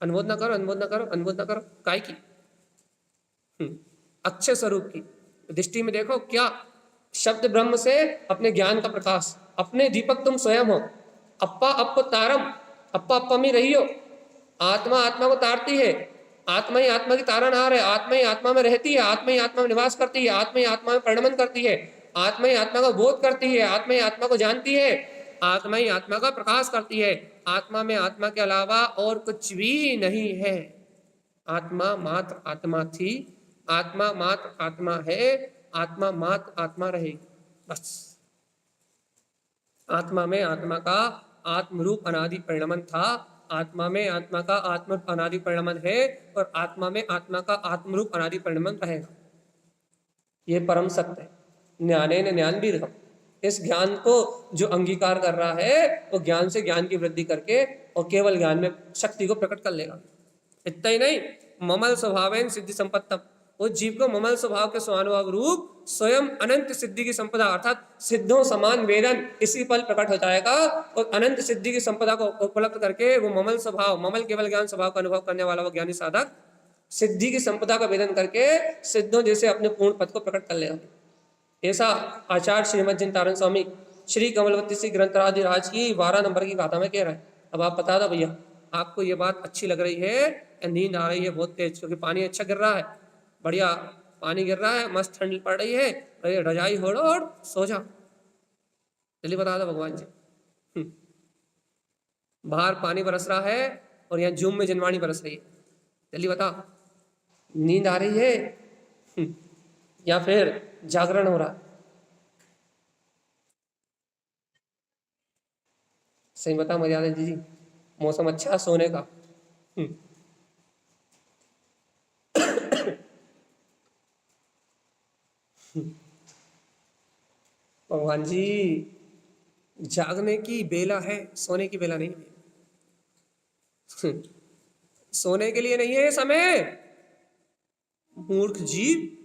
अनुमोदना करो, अनुमोदना करो, अनुमोदना करो। काय की? अक्षय स्वरूप की दृष्टि में देखो, क्या शब्द ब्रह्म से अपने ज्ञान का प्रकाश, अपने दीपक तुम स्वयं हो। अप्पा अप्प तारम, अप्पा अप्पा में रही हो। आत्मा आत्मा को तारती है, आत्मा ही आत्मा की तारनहार है, आत्मा ही आत्मा में रहती है, आत्मा ही आत्मा में निवास करती है, आत्मा ही आत्मा में परिणमन करती है, आत्मा ही आत्मा का बोध करती है, आत्मा ही आत्मा को जानती है, आत्मा ही आत्मा का प्रकाश करती है। आत्मा में आत्मा के अलावा और कुछ भी नहीं है। आत्मा मात्र आत्मा थी, आत्मा मात्र आत्मा है, आत्मा मात्र आत्मा रहेगी, बस। आत्मा में आत्मा का आत्मरूप अनादि परिणमन था, आत्मा में आत्मा का आत्मरूप अनादि परिणमन है और आत्मा में आत्मा का आत्मरूप अनादि परिणमन रहेगा। ये परम सत्य है। ज्ञानेन ज्ञान भी रहा, इस ज्ञान को जो अंगीकार कर रहा है वो ज्ञान से ज्ञान की वृद्धि करके और केवल ज्ञान में शक्ति को प्रकट कर लेगा। इतना ही नहीं, ममल स्वभावेन सिद्धि संपत्तम, वो जीव को ममल स्वभाव के स्वानुभाव रूप स्वयं अनंत सिद्धि की संपदा अर्थात सिद्धों समान वेदन इसी पल प्रकट हो जाएगा और अनंत सिद्धि की संपदा को उपलब्ध करके वो ममल स्वभाव, ममल केवल ज्ञान स्वभाव का अनुभव करने वाला वो ज्ञानी साधक सिद्धि की संपदा का वेदन करके सिद्धों जैसे अपने पूर्ण पद को प्रकट कर लेगा। ऐसा आचार्य श्रीमद जिनतारण स्वामी श्री कमलवती श्री ग्रंथराज की 12 नंबर की गाथा में कह रहा है। अब आप बता दो भैया, आपको ये बात अच्छी लग रही है या नींद आ रही है बहुत तेज, क्योंकि पानी अच्छा गिर रहा है, बढ़िया पानी गिर रहा है, मस्त ठंड पड़ रही है, अरे रजाई ओढ़ो और सो जाओ। जल्दी बता दो भगवान जी। बाहर पानी बरस रहा है और यहाँ जूम में जनवाणी बरस रही है, जल्दी बताओ, नींद आ रही है या फिर जागरण हो रहा? सही बता मर्यादा जी, मौसम अच्छा सोने का। भगवान जी, जागने की बेला है, सोने की बेला नहीं है। सोने के लिए नहीं है ये समय। मूर्ख जीव,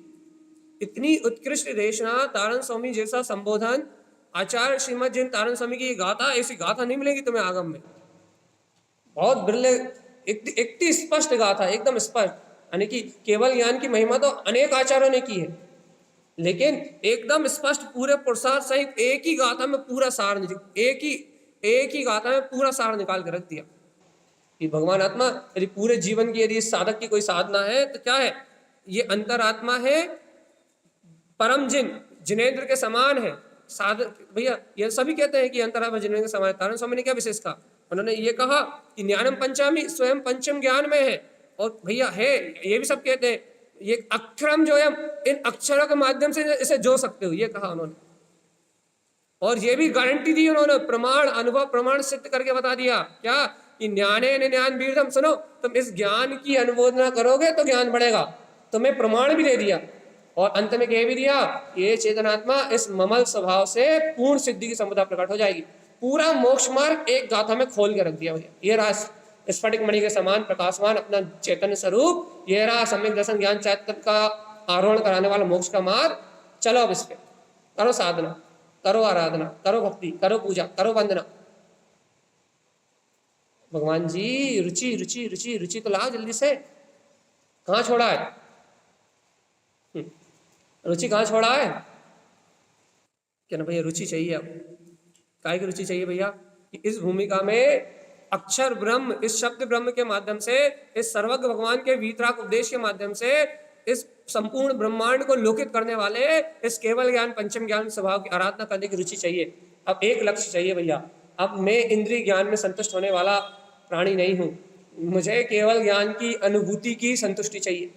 इतनी उत्कृष्ट देशना, तारण स्वामी जैसा संबोधन, आचार्य श्रीमद जिन तारण स्वामी की गाथा, ऐसी गाथा नहीं मिलेगी तुम्हें आगम में। बहुत बिरले, इतनी स्पष्ट गाथा, एकदम स्पष्ट, यानी कि केवल ज्ञान की महिमा तो अनेक आचार्यों ने की है, लेकिन एकदम स्पष्ट पूरे पुरुषार्थ सहित एक ही गाथा में पूरा सार, एक ही गाथा में पूरा सार निकाल के रख दिया कि भगवान आत्मा यदि पूरे जीवन की, यदि साधक की कोई साधना है तो क्या है, ये अंतरात्मा है, परम जिनेंद्र के समान है। साधक भैया ये सभी कहते हैं कि अंतरात्मा जिनेंद्र के समान है। तारण स्वामी ने क्या विशेष कहा, उन्होंने ये कहा कि ज्ञानम पंचामी, स्वयं पंचम ज्ञान में है। और भैया है, ये भी सब कहते हैं ये अक्षरम जो है, इन अक्षरों के माध्यम से इसे जो सकते हो, ये कहा उन्होंने। और ये भी गारंटी दी उन्होंने, प्रमाण, अनुभव प्रमाण सिद्ध करके बता दिया क्या, कि ज्ञाने ज्ञान बीरदम, सुनो तुम इस ज्ञान की अनुमोदना करोगे तो ज्ञान बढ़ेगा, तुम्हें प्रमाण भी दे दिया। और अंत में कह भी दिया, ये चेतनात्मा इस ममल स्वभाव से पूर्ण सिद्धि की संपदा प्रकट हो जाएगी। पूरा मोक्ष मार्ग एक गाथा में खोल के रख दिया भैया। ये रहा स्फटिक मणि के समान प्रकाशमान अपना चैतन्य स्वरूप, ये रहा सम्यक दर्शन ज्ञान चैतन्य का आरोहण कराने वाला मोक्ष का मार्ग। चलो अब इस पे करो साधना, करो आराधना, करो भक्ति, करो पूजा, करो वंदना। भगवान जी रुचि रुचि रुचि रुचि तो लाओ जल्दी से, कहाँ छोड़ा है रुचि, कहाँ छोड़ा है? क्या ना भैया रुचि चाहिए। अब काय की रुचि चाहिए भैया? कि इस भूमिका में अक्षर ब्रह्म, इस शब्द ब्रह्म के माध्यम से, इस सर्वज्ञ भगवान के वीतराग उपदेश के माध्यम से इस संपूर्ण ब्रह्मांड को लोकित करने वाले इस केवल ज्ञान पंचम ज्ञान स्वभाव की आराधना करने की रुचि चाहिए। अब एक लक्ष्य चाहिए भैया, अब मैं इंद्रिय ज्ञान में संतुष्ट होने वाला प्राणी नहीं हूँ, मुझे केवल ज्ञान की अनुभूति की संतुष्टि चाहिए।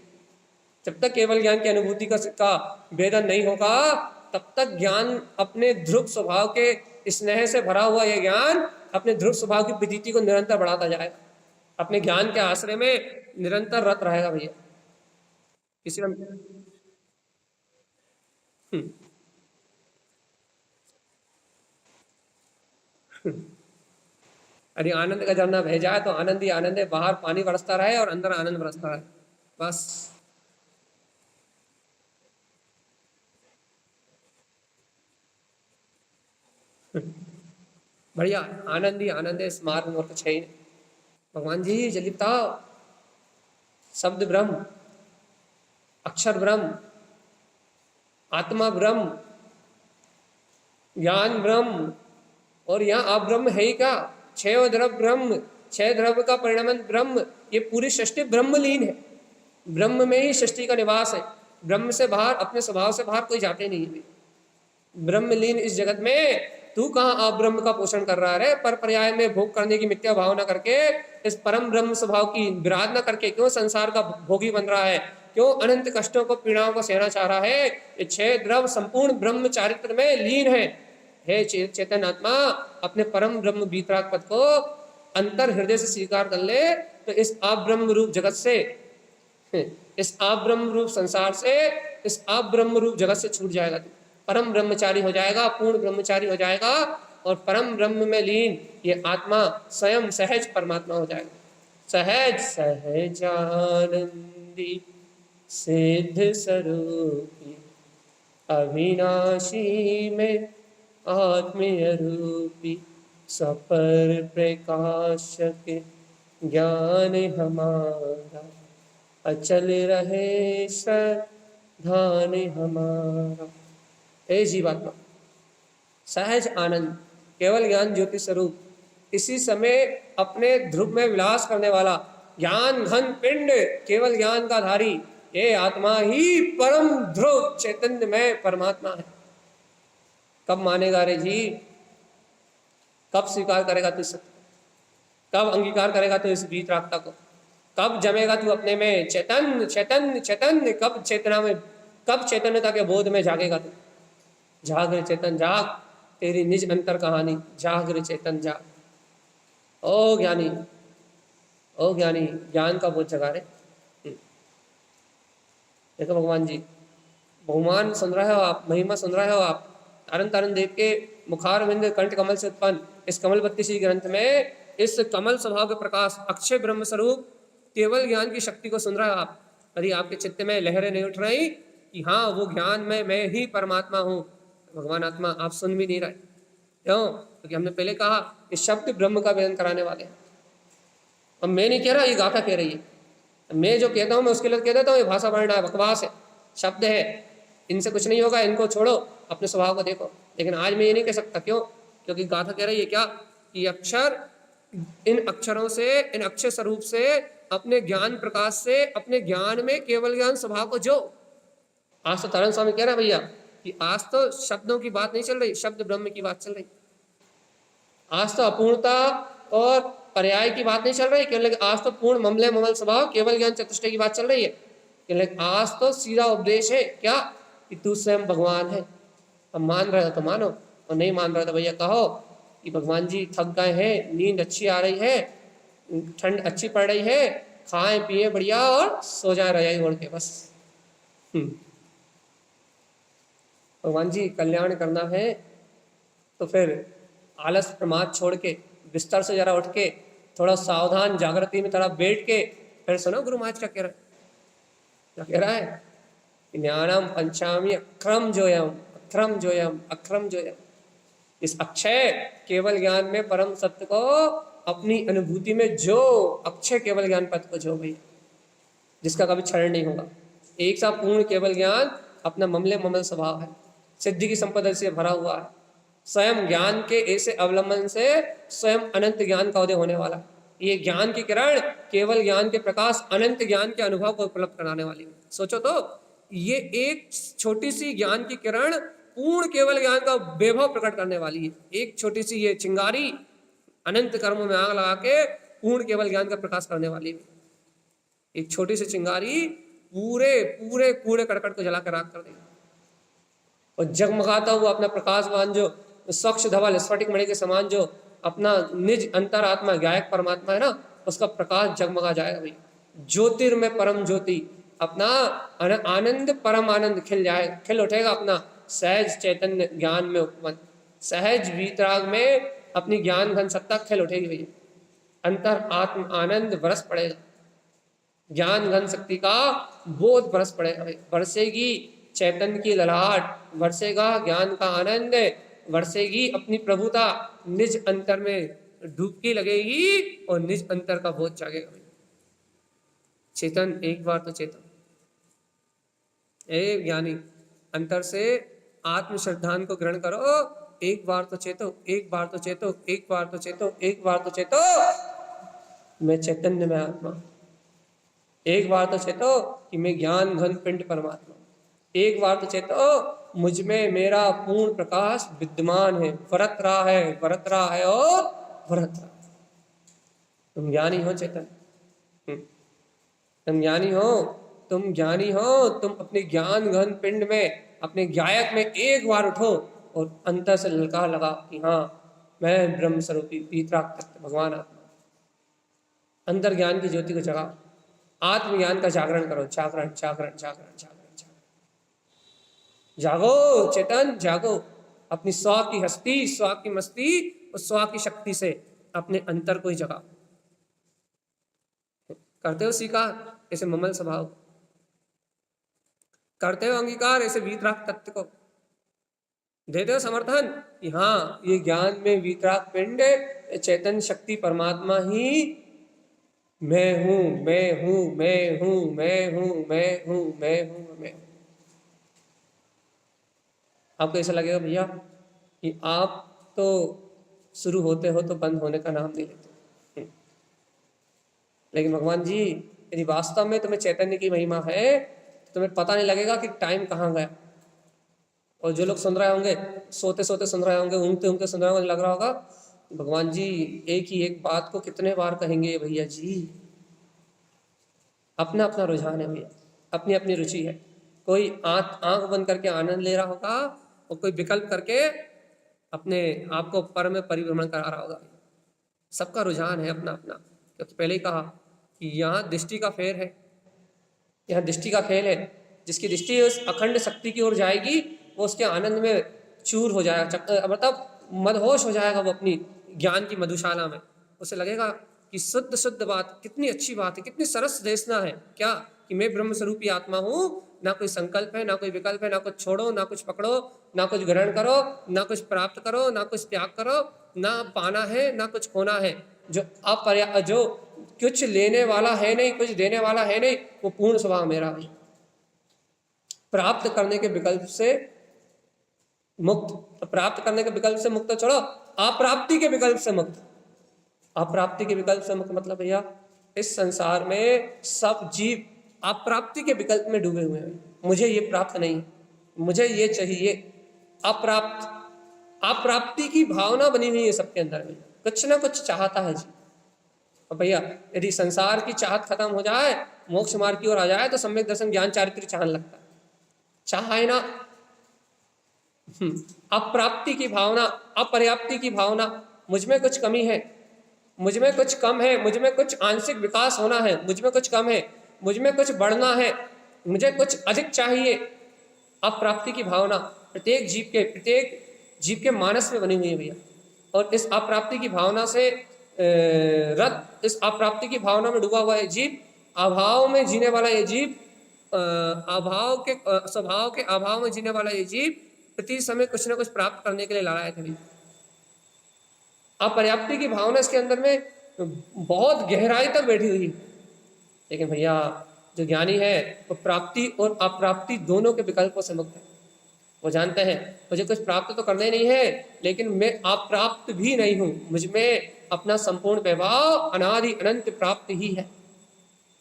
जब तक केवल ज्ञान की अनुभूति का वेदन नहीं होगा तब तक ज्ञान अपने ध्रुव स्वभाव के स्नेह से भरा हुआ यह ज्ञान अपने ध्रुव स्वभाव की विदिति को निरंतर बढ़ाता जाएगा, अपने ज्ञान के आश्रय में निरंतर रत रहेगा भैया। किसी अरे आनंद का झरना बह जाए तो आनंद ही आनंद है, बाहर पानी बरसता रहे और अंदर आनंद बरसता रहे, बस। बढ़िया आनंद ही आनंद है, इस मार्ग में और कुछ है ही नहीं। भगवान जी जल्दी बताओ, शब्द ब्रह्म, अक्षर ब्रह्म, आत्मा ब्रह्म, ज्ञान ब्रह्म, और यहाँ अब्रह्म है ही क्या? छह द्रव्य ब्रह्म, छह द्रव्य का परिणमन ब्रह्म, ये पूरी सृष्टि ब्रह्मलीन है, ब्रह्म में ही सृष्टि का निवास है। ब्रह्म से बाहर, अपने स्वभाव से बाहर कोई जाते नहीं है। ब्रह्मलीन इस जगत में तू कहाँ अब्रह्म का पोषण कर रहा है? पर पर्याय में भोग करने की मिथ्या भावना करके, इस परम ब्रह्म स्वभाव की विराधना करके क्यों संसार का भोगी बन रहा है? क्यों अनंत कष्टों को, पीड़ाओं को सहना चाह रहा है? ये छह द्रव्य संपूर्ण ब्रह्म चारित्र में लीन है। हे चेतन आत्मा, अपने परम ब्रह्म वीतराग पद को अंतर हृदय से स्वीकार कर ले, तो इस अब्रह्म रूप जगत से, इस अब्रह्म रूप संसार से, इस अब्रह्म रूप जगत से छूट जाएगा तू, परम ब्रह्मचारी हो जाएगा, पूर्ण ब्रह्मचारी हो जाएगा, और परम ब्रह्म में लीन ये आत्मा स्वयं सहज परमात्मा हो जाएगा। सहज सहजानंदी सिद्ध स्वरूपी अविनाशी में आत्मीय रूपी सपर प्रकाश के ज्ञान हमारा अचल रहे श्रद्धान हमारा। हे जीवात्मा, सहज आनंद, केवल ज्ञान ज्योति स्वरूप, इसी समय अपने ध्रुव में विलास करने वाला, ज्ञान घन पिंड, केवल ज्ञान का धारी, ये आत्मा ही परम ध्रुव चैतन्य में परमात्मा है। कब मानेगा रे जी? कब स्वीकार करेगा तू सत्य? कब अंगीकार करेगा तू इस वीतरागता को? कब जमेगा तू अपने में चैतन्य चैतन्य चैतन्य? कब चेतना में, कब चैतन्यता के बोध में जागेगा तू? जाग रे चेतन जाग, तेरी निज अंतर कहानी, जाग रे चेतन जाग। ओ ज्ञानी, ओ ज्ञानी, ज्ञान का बोध जगा रे। देखो भगवान जी, बहुमान सुन रहे हो आप, महिमा सुन रहे हो आप, तारन तारन देव के मुखारविंद कंठ कमल से उत्पन्न इस कमल बत्तीसी ग्रंथ में इस कमल स्वभाव के प्रकाश अक्षय ब्रह्म स्वरूप केवल ज्ञान की शक्ति को सुन रहे हो आप। यदि आपके चित्त में लहरें नहीं उठ रही कि हाँ वो ज्ञान में मैं ही परमात्मा हूँ, भगवान आत्मा आप सुन भी नहीं रहे। क्यों? क्योंकि हमने पहले कहा कि शब्द ब्रह्म का वेदन कराने वाले हैं। अब मैं नहीं कह रहा, ये गाथा कह रही है। मैं जो कहता हूँ मैं उसके लिए कह देता हूँ, ये भाषा वर्णा है, बकवास है, शब्द है, इनसे कुछ नहीं होगा, इनको छोड़ो, अपने स्वभाव को देखो। लेकिन आज मैं ये नहीं कह सकता। क्यों? क्योंकि गाथा कह रही है क्या कि अक्षर, इन अक्षरों से, इन अक्षय स्वरूप से, अपने ज्ञान प्रकाश से, अपने ज्ञान में केवल ज्ञान स्वभाव को जो। आज तो तारण स्वामी कह रहा है भैया कि आज तो शब्दों की बात नहीं चल रही, शब्द ब्रह्म की बात चल रही। आज तो अपूर्णता और पर्याय की बात नहीं चल रही, क्यों? लेकिन आज तो पूर्ण ममले ममल स्वभाव केवल ज्ञान चतुष्टय की बात चल रही है। लेकिन आज तो सीधा उपदेश है क्या कि तू स्वयं भगवान है। अब मान रहे हो तो मानो, और नहीं मान रहे हो तो भैया कहो कि भगवान जी थक गए हैं, नींद अच्छी आ रही है, ठंड अच्छी पड़ रही है, खाएं पिए बढ़िया और सो जाए रजाई ओढ़ के बस। भगवान जी कल्याण करना है तो फिर आलस प्रमाद छोड़ के बिस्तर से जरा उठ के थोड़ा सावधान जागृति में थोड़ा बैठ के फिर सुनो गुरु महाराज क्या कह रहा है। क्या कह रहा है? ज्ञानम पंचामी अक्रम जोयम, अक्रम जोयम, अक्रम जोयम। इस अक्षय केवल ज्ञान में परम सत्य को अपनी अनुभूति में जो, अक्षय केवल ज्ञान पद को जो भाई, जिसका कभी क्षरण नहीं होगा। एक सा पूर्ण केवल ज्ञान अपना ममले ममल स्वभाव है, सिद्धि की संपदा से भरा हुआ है। स्वयं ज्ञान के ऐसे अवलंबन से स्वयं अनंत ज्ञान का उदय होने वाला। ये ज्ञान की किरण केवल ज्ञान के प्रकाश अनंत ज्ञान के अनुभव को उपलब्ध कराने वाली है। सोचो तो, ये एक छोटी सी ज्ञान की किरण पूर्ण केवल ज्ञान का वैभव प्रकट करने वाली है। एक छोटी सी ये चिंगारी अनंत कर्मों में आग लगा के पूर्ण केवल ज्ञान का प्रकाश करने वाली है। एक छोटी सी चिंगारी पूरे पूरे कूड़े करकट को जला कर राख कर देगी, और जगमगाता हुआ अपना प्रकाशवान जो स्वच्छ धवल स्फटिक मणि के समान जो अपना निज अंतरात्मा गायक परमात्मा है ना, उसका प्रकाश जगमगा जाएगा भाई। ज्योतिर्मय परम ज्योति, अपना आनंद परम आनंद खिल जाए, खिल उठेगा अपना सहज चैतन्य ज्ञान में उपमन, सहज वीतराग में अपनी ज्ञान घन सत्ता खिल उठेगी भैया। अंतर आत्म आनंद बरस पड़ेगा, ज्ञान घन शक्ति का बोध बरस पड़ेगा भाई। बरसेगी चैतन्य की ललाट, बरसेगा ज्ञान का आनंद, बरसेगी अपनी प्रभुता, निज अंतर में डुबकी लगेगी और निज अंतर का बोध जागेगा भाई। चेतन एक बार तो चेतन, ए ज्ञानी अंतर से आत्म श्रद्धान को ग्रहण करो। एक बार तो चेतो, एक बार तो चेतो, एक बार तो चेतो, एक बार तो चेतो, मैं चैतन्य में आत्मा। एक बार तो चेतो कि मैं ज्ञान घन पिंड परमात्मा। एक बार तो चेतो मुझ में मेरा पूर्ण प्रकाश विद्यमान है, बरत रहा है, बरत रहा है और बरत रहा। तुम ज्ञानी हो चेतन, तुम ज्ञानी हो, तुम ज्ञानी हो। तुम अपने ज्ञान घन पिंड में, अपने गायक में एक बार उठो और अंतर से ललकार लगा कि हाँ मैं ब्रह्म स्वरूपी वीतराग तत्व भगवान आत्मा। अंतर ज्ञान की ज्योति को जगा, आत्मज्ञान का जागरण करो, जागरण जागरण जागरण जागरण जागरण। जागो चेतन जागो, अपनी स्व की हस्ती, स्व की मस्ती और स्व की शक्ति से अपने अंतर को ही जगा। करते हो स्वीकार ऐसे ममल स्वभाव, करते हो अंगीकार ऐसे वीतराग तत्व को, देते हो समर्थन कि हाँ ये ज्ञान में वीतराग पिंड चैतन्य शक्ति परमात्मा ही मैं हूं मैं हूं मैं हूं मैं हूं मैं हूं मैं हूं मैं हूं। आपको ऐसा लगेगा भैया कि आप तो शुरू होते हो तो बंद होने का नाम नहीं लेते, लेकिन भगवान जी यदि वास्तव में तुम्हें चैतन्य की महिमा है तो तुम्हें पता नहीं लगेगा कि टाइम कहाँ गया। और जो लोग सुन रहे होंगे, सोते सोते सुन रहे होंगे, ऊँगते ऊँगते सुन रहे होंगे, लग रहा होगा भगवान जी एक ही एक बात को कितने बार कहेंगे भैया जी। अपना अपना रुझान है भैया, अपनी अपनी रुचि है। कोई आंख बंद करके आनंद ले रहा होगा और कोई विकल्प करके अपने आप को पर में परिभ्रमण करा रहा होगा। सबका रुझान है अपना अपना। तो पहले ही कहा कि यहाँ दृष्टि का फेर है, यहाँ दृष्टि का खेल है। जिसकी दृष्टि उस अखंड शक्ति की ओर जाएगी वो उसके आनंद में चूर हो जाएगा, मतलब मदहोश हो जाएगा वो अपनी ज्ञान की मधुशाला में। उसे लगेगा कि शुद्ध शुद्ध बात, कितनी अच्छी बात है, कितनी सरस देशना है क्या कि मैं ब्रह्म स्वरूपी आत्मा हूँ। ना कोई संकल्प है, ना कोई विकल्प है, ना कुछ छोड़ो, ना कुछ पकड़ो, ना कुछ ग्रहण करो, ना कुछ प्राप्त करो, ना कुछ त्याग करो, ना पाना है ना कुछ खोना है। जो कुछ लेने वाला है नहीं, कुछ देने वाला है नहीं, वो पूर्ण स्वभाव मेरा है। प्राप्त करने के विकल्प से मुक्त, प्राप्त करने के विकल्प से मुक्त छोड़ो, अप्राप्ति के विकल्प से मुक्त। अप्राप्ति के विकल्प से मुक्त मतलब भैया इस संसार में सब जीव अप्राप्ति के विकल्प में डूबे हुए हैं। मुझे ये प्राप्त नहीं, मुझे ये चाहिए, अप्राप्त, अप्राप्ति की भावना बनी हुई है सबके अंदर में, कुछ ना कुछ चाहता है जी। और भैया यदि संसार की चाहत खत्म हो जाए, मोक्ष मार्ग की ओर आ जाए तो सम्यक दर्शन ज्ञान चारित्र चाहने लगता है। चाह है ना, अप्राप्ति की भावना, अपर्याप्ति की भावना, मुझ में कुछ कमी है, मुझ में कुछ कम है, मुझ में कुछ आंशिक विकास होना है, मुझ में कुछ कम है, मुझ में कुछ बढ़ना है, मुझे कुछ अधिक चाहिए। अप्राप्ति की भावना प्रत्येक जीव के मानस में बनी हुई है भैया। और इस अप्राप्ति की भावना से इस अप्राप्ति की भावना में डूबा हुआ है जीव, अभाव में जीने वाला ये जीव, अभाव के स्वभाव के अभाव में जीने वाला ये जीव प्रति समय कुछ ना कुछ प्राप्त करने के लिए लड़ाए थे। अपर्याप्ति की भावना इसके अंदर में बहुत गहराई तक बैठी हुई है। लेकिन भैया जो ज्ञानी है वो प्राप्ति और अप्राप्ति दोनों के विकल्पों से मुक्त है। वो जानते हैं मुझे कुछ प्राप्त तो करना ही नहीं है, लेकिन मैं अप्राप्त भी नहीं हूँ, मुझ में अपना संपूर्ण वैभव अनादि अनंत प्राप्त ही है।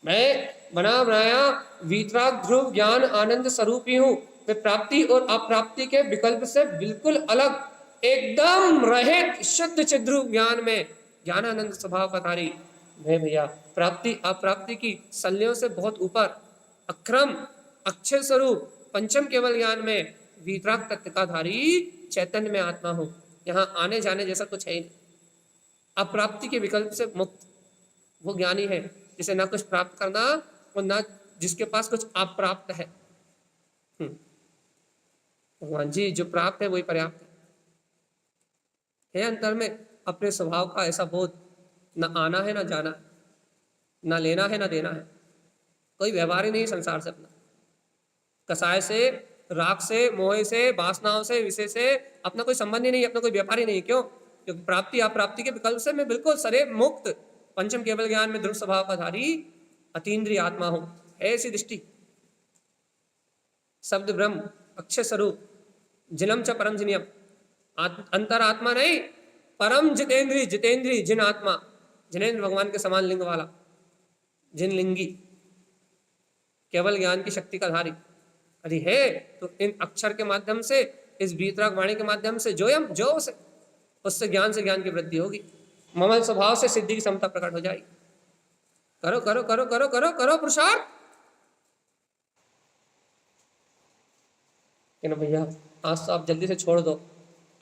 मैं बना बनाया वीतराग ध्रुव ज्ञान आनंद स्वरूप ही हूँ। मैं प्राप्ति और अप्राप्ति के विकल्प से बिल्कुल अलग, एकदम रहित शुद्ध चिद्रूप ज्ञान में ज्ञानानंद स्वभाव का धारी मैं भैया। प्राप्ति अप्राप्ति की शल्यों से बहुत ऊपर अक्रम अक्षर स्वरूप पंचम केवल ज्ञान में वीतराग तत्व का धारी चैतन्य में आत्मा हूँ। यहाँ आने जाने जैसा कुछ है ही नहीं। अप्राप्ति के विकल्प से मुक्त वो ज्ञानी है जिसे ना कुछ प्राप्त करना और ना जिसके पास कुछ अप्राप्त है। भगवान जी जो प्राप्त है वही पर्याप्त है अंतर में अपने स्वभाव का ऐसा बोध, ना आना है ना जाना, ना लेना है ना देना है। कोई व्यवहार ही नहीं संसार से अपना, कसाय से, राग से, मोह से, वासनाओं से, विषय से अपना कोई संबंध ही नहीं, अपना कोई व्यापार ही नहीं। क्यों? क्योंकि प्राप्ति अप्राप्ति के विकल्प से मैं बिल्कुल सदैव मुक्त, पंचम केवल ज्ञान में ध्रुव स्वभाव का धारी अतीन्द्रिय आत्मा हूं। ऐसी दृष्टि शब्द ब्रह्म अक्षय स्वरूप जिनम च परम जिनियम, अंतर आत्मा नहीं, परम जितेंद्री, जितेंद्री जिन आत्मा, जिनेन्द्र भगवान के समान लिंग वाला, जिन लिंगी, केवल ज्ञान की शक्ति का धारी यदि है तो इन अक्षर के माध्यम से, इस वीतराग वाणी के माध्यम से जो उससे ज्ञान से ज्ञान की वृद्धि होगी, ममल स्वभाव से सिद्धि की क्षमता प्रकट हो जाएगी। करो करो करो करो करो करो पुरुषार्थ। भैया आज तो आप जल्दी से छोड़ दो,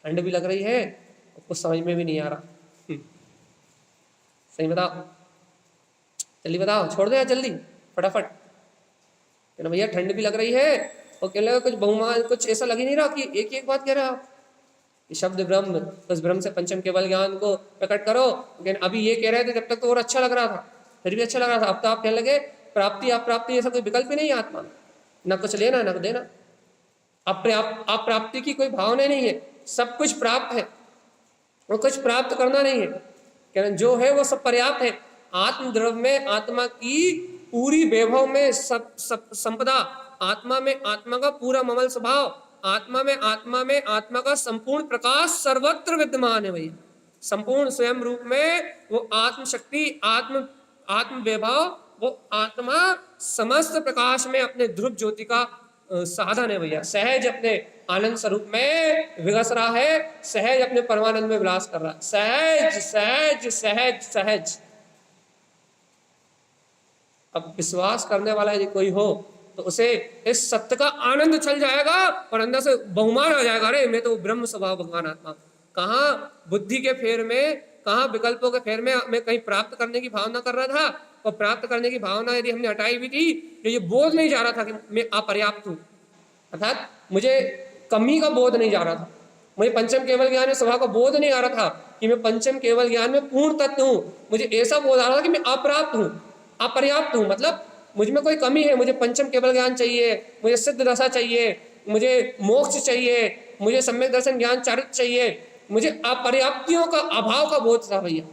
ठंड भी लग रही है और कुछ समझ में भी नहीं आ रहा। सही बताओ, जल्दी बताओ, छोड़ दो यार जल्दी फटाफट। कहना भैया ठंड भी लग रही है और कहने लगा कुछ बहुमान, कुछ ऐसा लग ही नहीं रहा कि एक ही एक बात कह रहा आप कि शब्द ब्रह्म, उस ब्रह्म से पंचम केवल ज्ञान को प्रकट करो। लेकिन अभी ये कह रहे थे जब तक तो और अच्छा लग रहा था, फिर भी अच्छा लग रहा था, अब तो आप कहने लगे प्राप्ति अप्राप्ति ऐसा कोई विकल्प ही नहीं है आत्मा में, न कुछ लेना न देना, अप्राप्ति की कोई भावना नहीं है, सब कुछ प्राप्त है और कुछ प्राप्त करना नहीं है। कहना जो है वो सब पर्याप्त है। आत्म द्रव्य में आत्मा की पूरी वैभव में सब संपदा, आत्मा में आत्मा का पूरा ममल स्वभाव, आत्मा में आत्मा का संपूर्ण प्रकाश सर्वत्र विद्यमान है भैया। संपूर्ण स्वयं रूप में वो आत्म शक्ति, आत्म वैभव, वो आत्मा समस्त प्रकाश में अपने ध्रुव ज्योति का साधन है भैया। सहज अपने आनंद स्वरूप में विगस रहा है, सहज अपने परमानंद में विलास कर रहा है, सहज सहज सहज सहज। अब विश्वास करने वाला यदि कोई हो तो उसे इस सत्य का आनंद चल जाएगा और अंदर से बहुमान आ जाएगा, अरे मैं तो ब्रह्म स्वभाव भगवान आत्मा। कहाँ बुद्धि के फेर में, कहाँ विकल्पों के फेर में मैं कहीं प्राप्त करने की भावना कर रहा था, और प्राप्त करने की भावना यदि हमने हटाई भी थी तो ये बोध नहीं जा रहा था कि मैं अपर्याप्त हूँ, अर्थात मुझे कमी का बोध नहीं जा रहा था, मुझे पंचम केवल ज्ञान में स्वभाव का बोध नहीं आ रहा था कि मैं पंचम केवल ज्ञान में पूर्ण तत्व हूँ, मुझे ऐसा बोध आ रहा था कि मैं अप्राप्त हूँ, अपर्याप्त हूँ, मतलब मुझ में कोई कमी है, मुझे पंचम केवल ज्ञान चाहिए, मुझे सिद्ध दशा चाहिए, मुझे मोक्ष चाहिए, मुझे सम्यक दर्शन ज्ञान चारित्र चाहिए, मुझे अपर्याप्तियों का अभाव का बोध था भैया।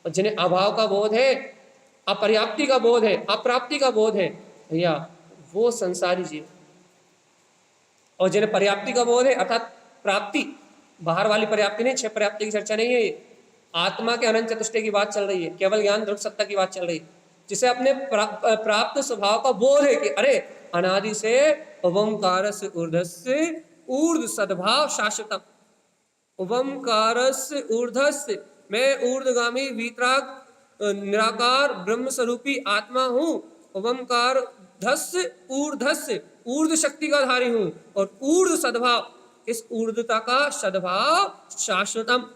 और जिन्हें अभाव का बोध है, अपर्याप्ति का बोध है, अप्राप्ति का बोध है भैया, वो संसारी जीव। और जिन्हें पर्याप्ति का बोध है, अर्थात प्राप्ति, बाहर वाली पर्याप्ति नहीं, छह पर्याप्ति की चर्चा नहीं है, आत्मा के अनंत चतुष्टय की बात चल रही है, केवल ज्ञान ध्रुव सत्ता की बात चल रही है, जिसे अपने प्राप्त स्वभाव का बोध है कि अरे अनादि से ओंकारस्य ऊर्ध्वस्य ऊर्ध्व सद्भाव शाश्वतम, ओंकारस्य ऊर्ध्वस्य, मैं ऊर्ध्वगामी वीतराग निराकार ब्रह्म स्वरूपी आत्मा हूँ, ओंकार धस्य ऊर्ध्वस्य, ऊर्ध्व शक्ति का धारी हूँ, और ऊर्ध्व सद्भाव, इस ऊर्ध्वता का सद्भाव शाश्वतम,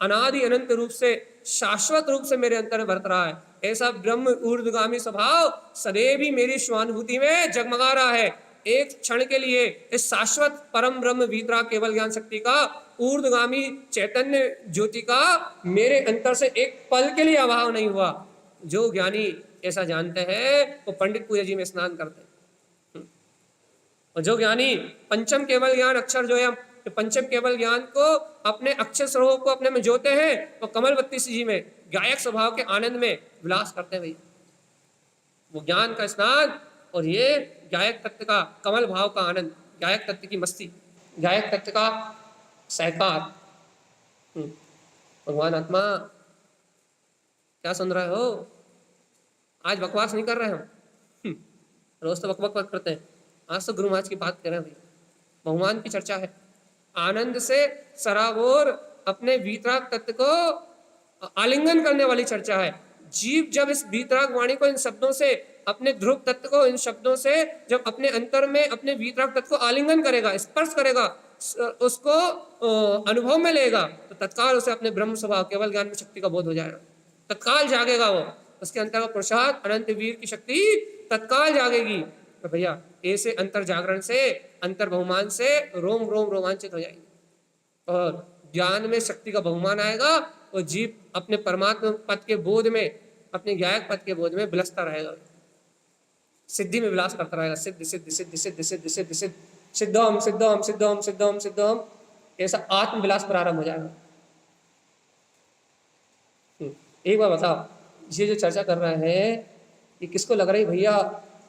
अनादि अनंत रूप से शाश्वत रूप से मेरे अंतर में बरत रहा है। ऐसा ब्रह्म ऊर्ध्वगामी स्वभाव सदैव ही मेरी स्वानुभूति में जगमगा रहा है। एक क्षण के लिए इस शाश्वत परम ब्रह्म वीतराग केवल ज्ञान शक्ति का, ऊर्ध्वगामी चैतन्य ज्योति का मेरे अंतर से एक पल के लिए अभाव नहीं हुआ। जो ज्ञानी ऐसा जानते हैं वो पंडित पूजा जी में स्नान करते हैं, और जो ज्ञानी पंचम केवल ज्ञान अक्षर जो है, पंचम केवल ज्ञान को अपने अक्षर स्वरूप को अपने में जोते हैं, तो कमल बत्तीस जी में गायक स्वभाव के आनंद में विलास करते हैं भैया। वो ज्ञान का स्नान और ये गायक तत्व का कमल भाव का आनंद, गायक तत्व की मस्ती, गायक तत्व का सहकार। भगवान आत्मा क्या सुन रहे हो? आज बकवास नहीं कर रहे हम, रोज तो बकबक करते हैं, आज तो गुरु महाराज की बात कर रहे हैं भैया। भगवान की चर्चा है, आनंद से सराबोर अपने वीतराग तत्व को आलिंगन करने वाली चर्चा है। जीव जब इस वीतराग वाणी को, इन शब्दों से, अपने ध्रुव तत्व को इन शब्दों से जब अपने अंतर में अपने वीतराग तत्व को आलिंगन करेगा, स्पर्श करेगा, उसको अनुभव में लेगा, तो तत्काल उसे अपने ब्रह्म स्वभाव केवल ज्ञान में शक्ति का बोध हो जाएगा, तत्काल जागेगा वो, उसके अंतर का प्रसाद अनंत वीर की शक्ति तत्काल जागेगी। तो भैया ऐसे अंतर जागरण से, अंतर बहुमान से रोम रोम रोमांचित हो जाएंगे, और ज्ञान में शक्ति का बहुमान आएगा, और जीव अपने परमात्मा पद के बोध में, अपने गायक पद के बोध में विलसता रहेगा, सिद्धि में विलास करता रहेगा, सिद्ध सिद्ध सिद्ध सिद्ध सिद्ध सिद्ध सिद्ध सिद्धम सिद्धम सिद्धम सिद्धम सिद्धम, ऐसा आत्मविलास प्रारंभ हो जाएगा। एक बार बताओ, ये जो चर्चा कर रहे हैं ये किसको लग रही भैया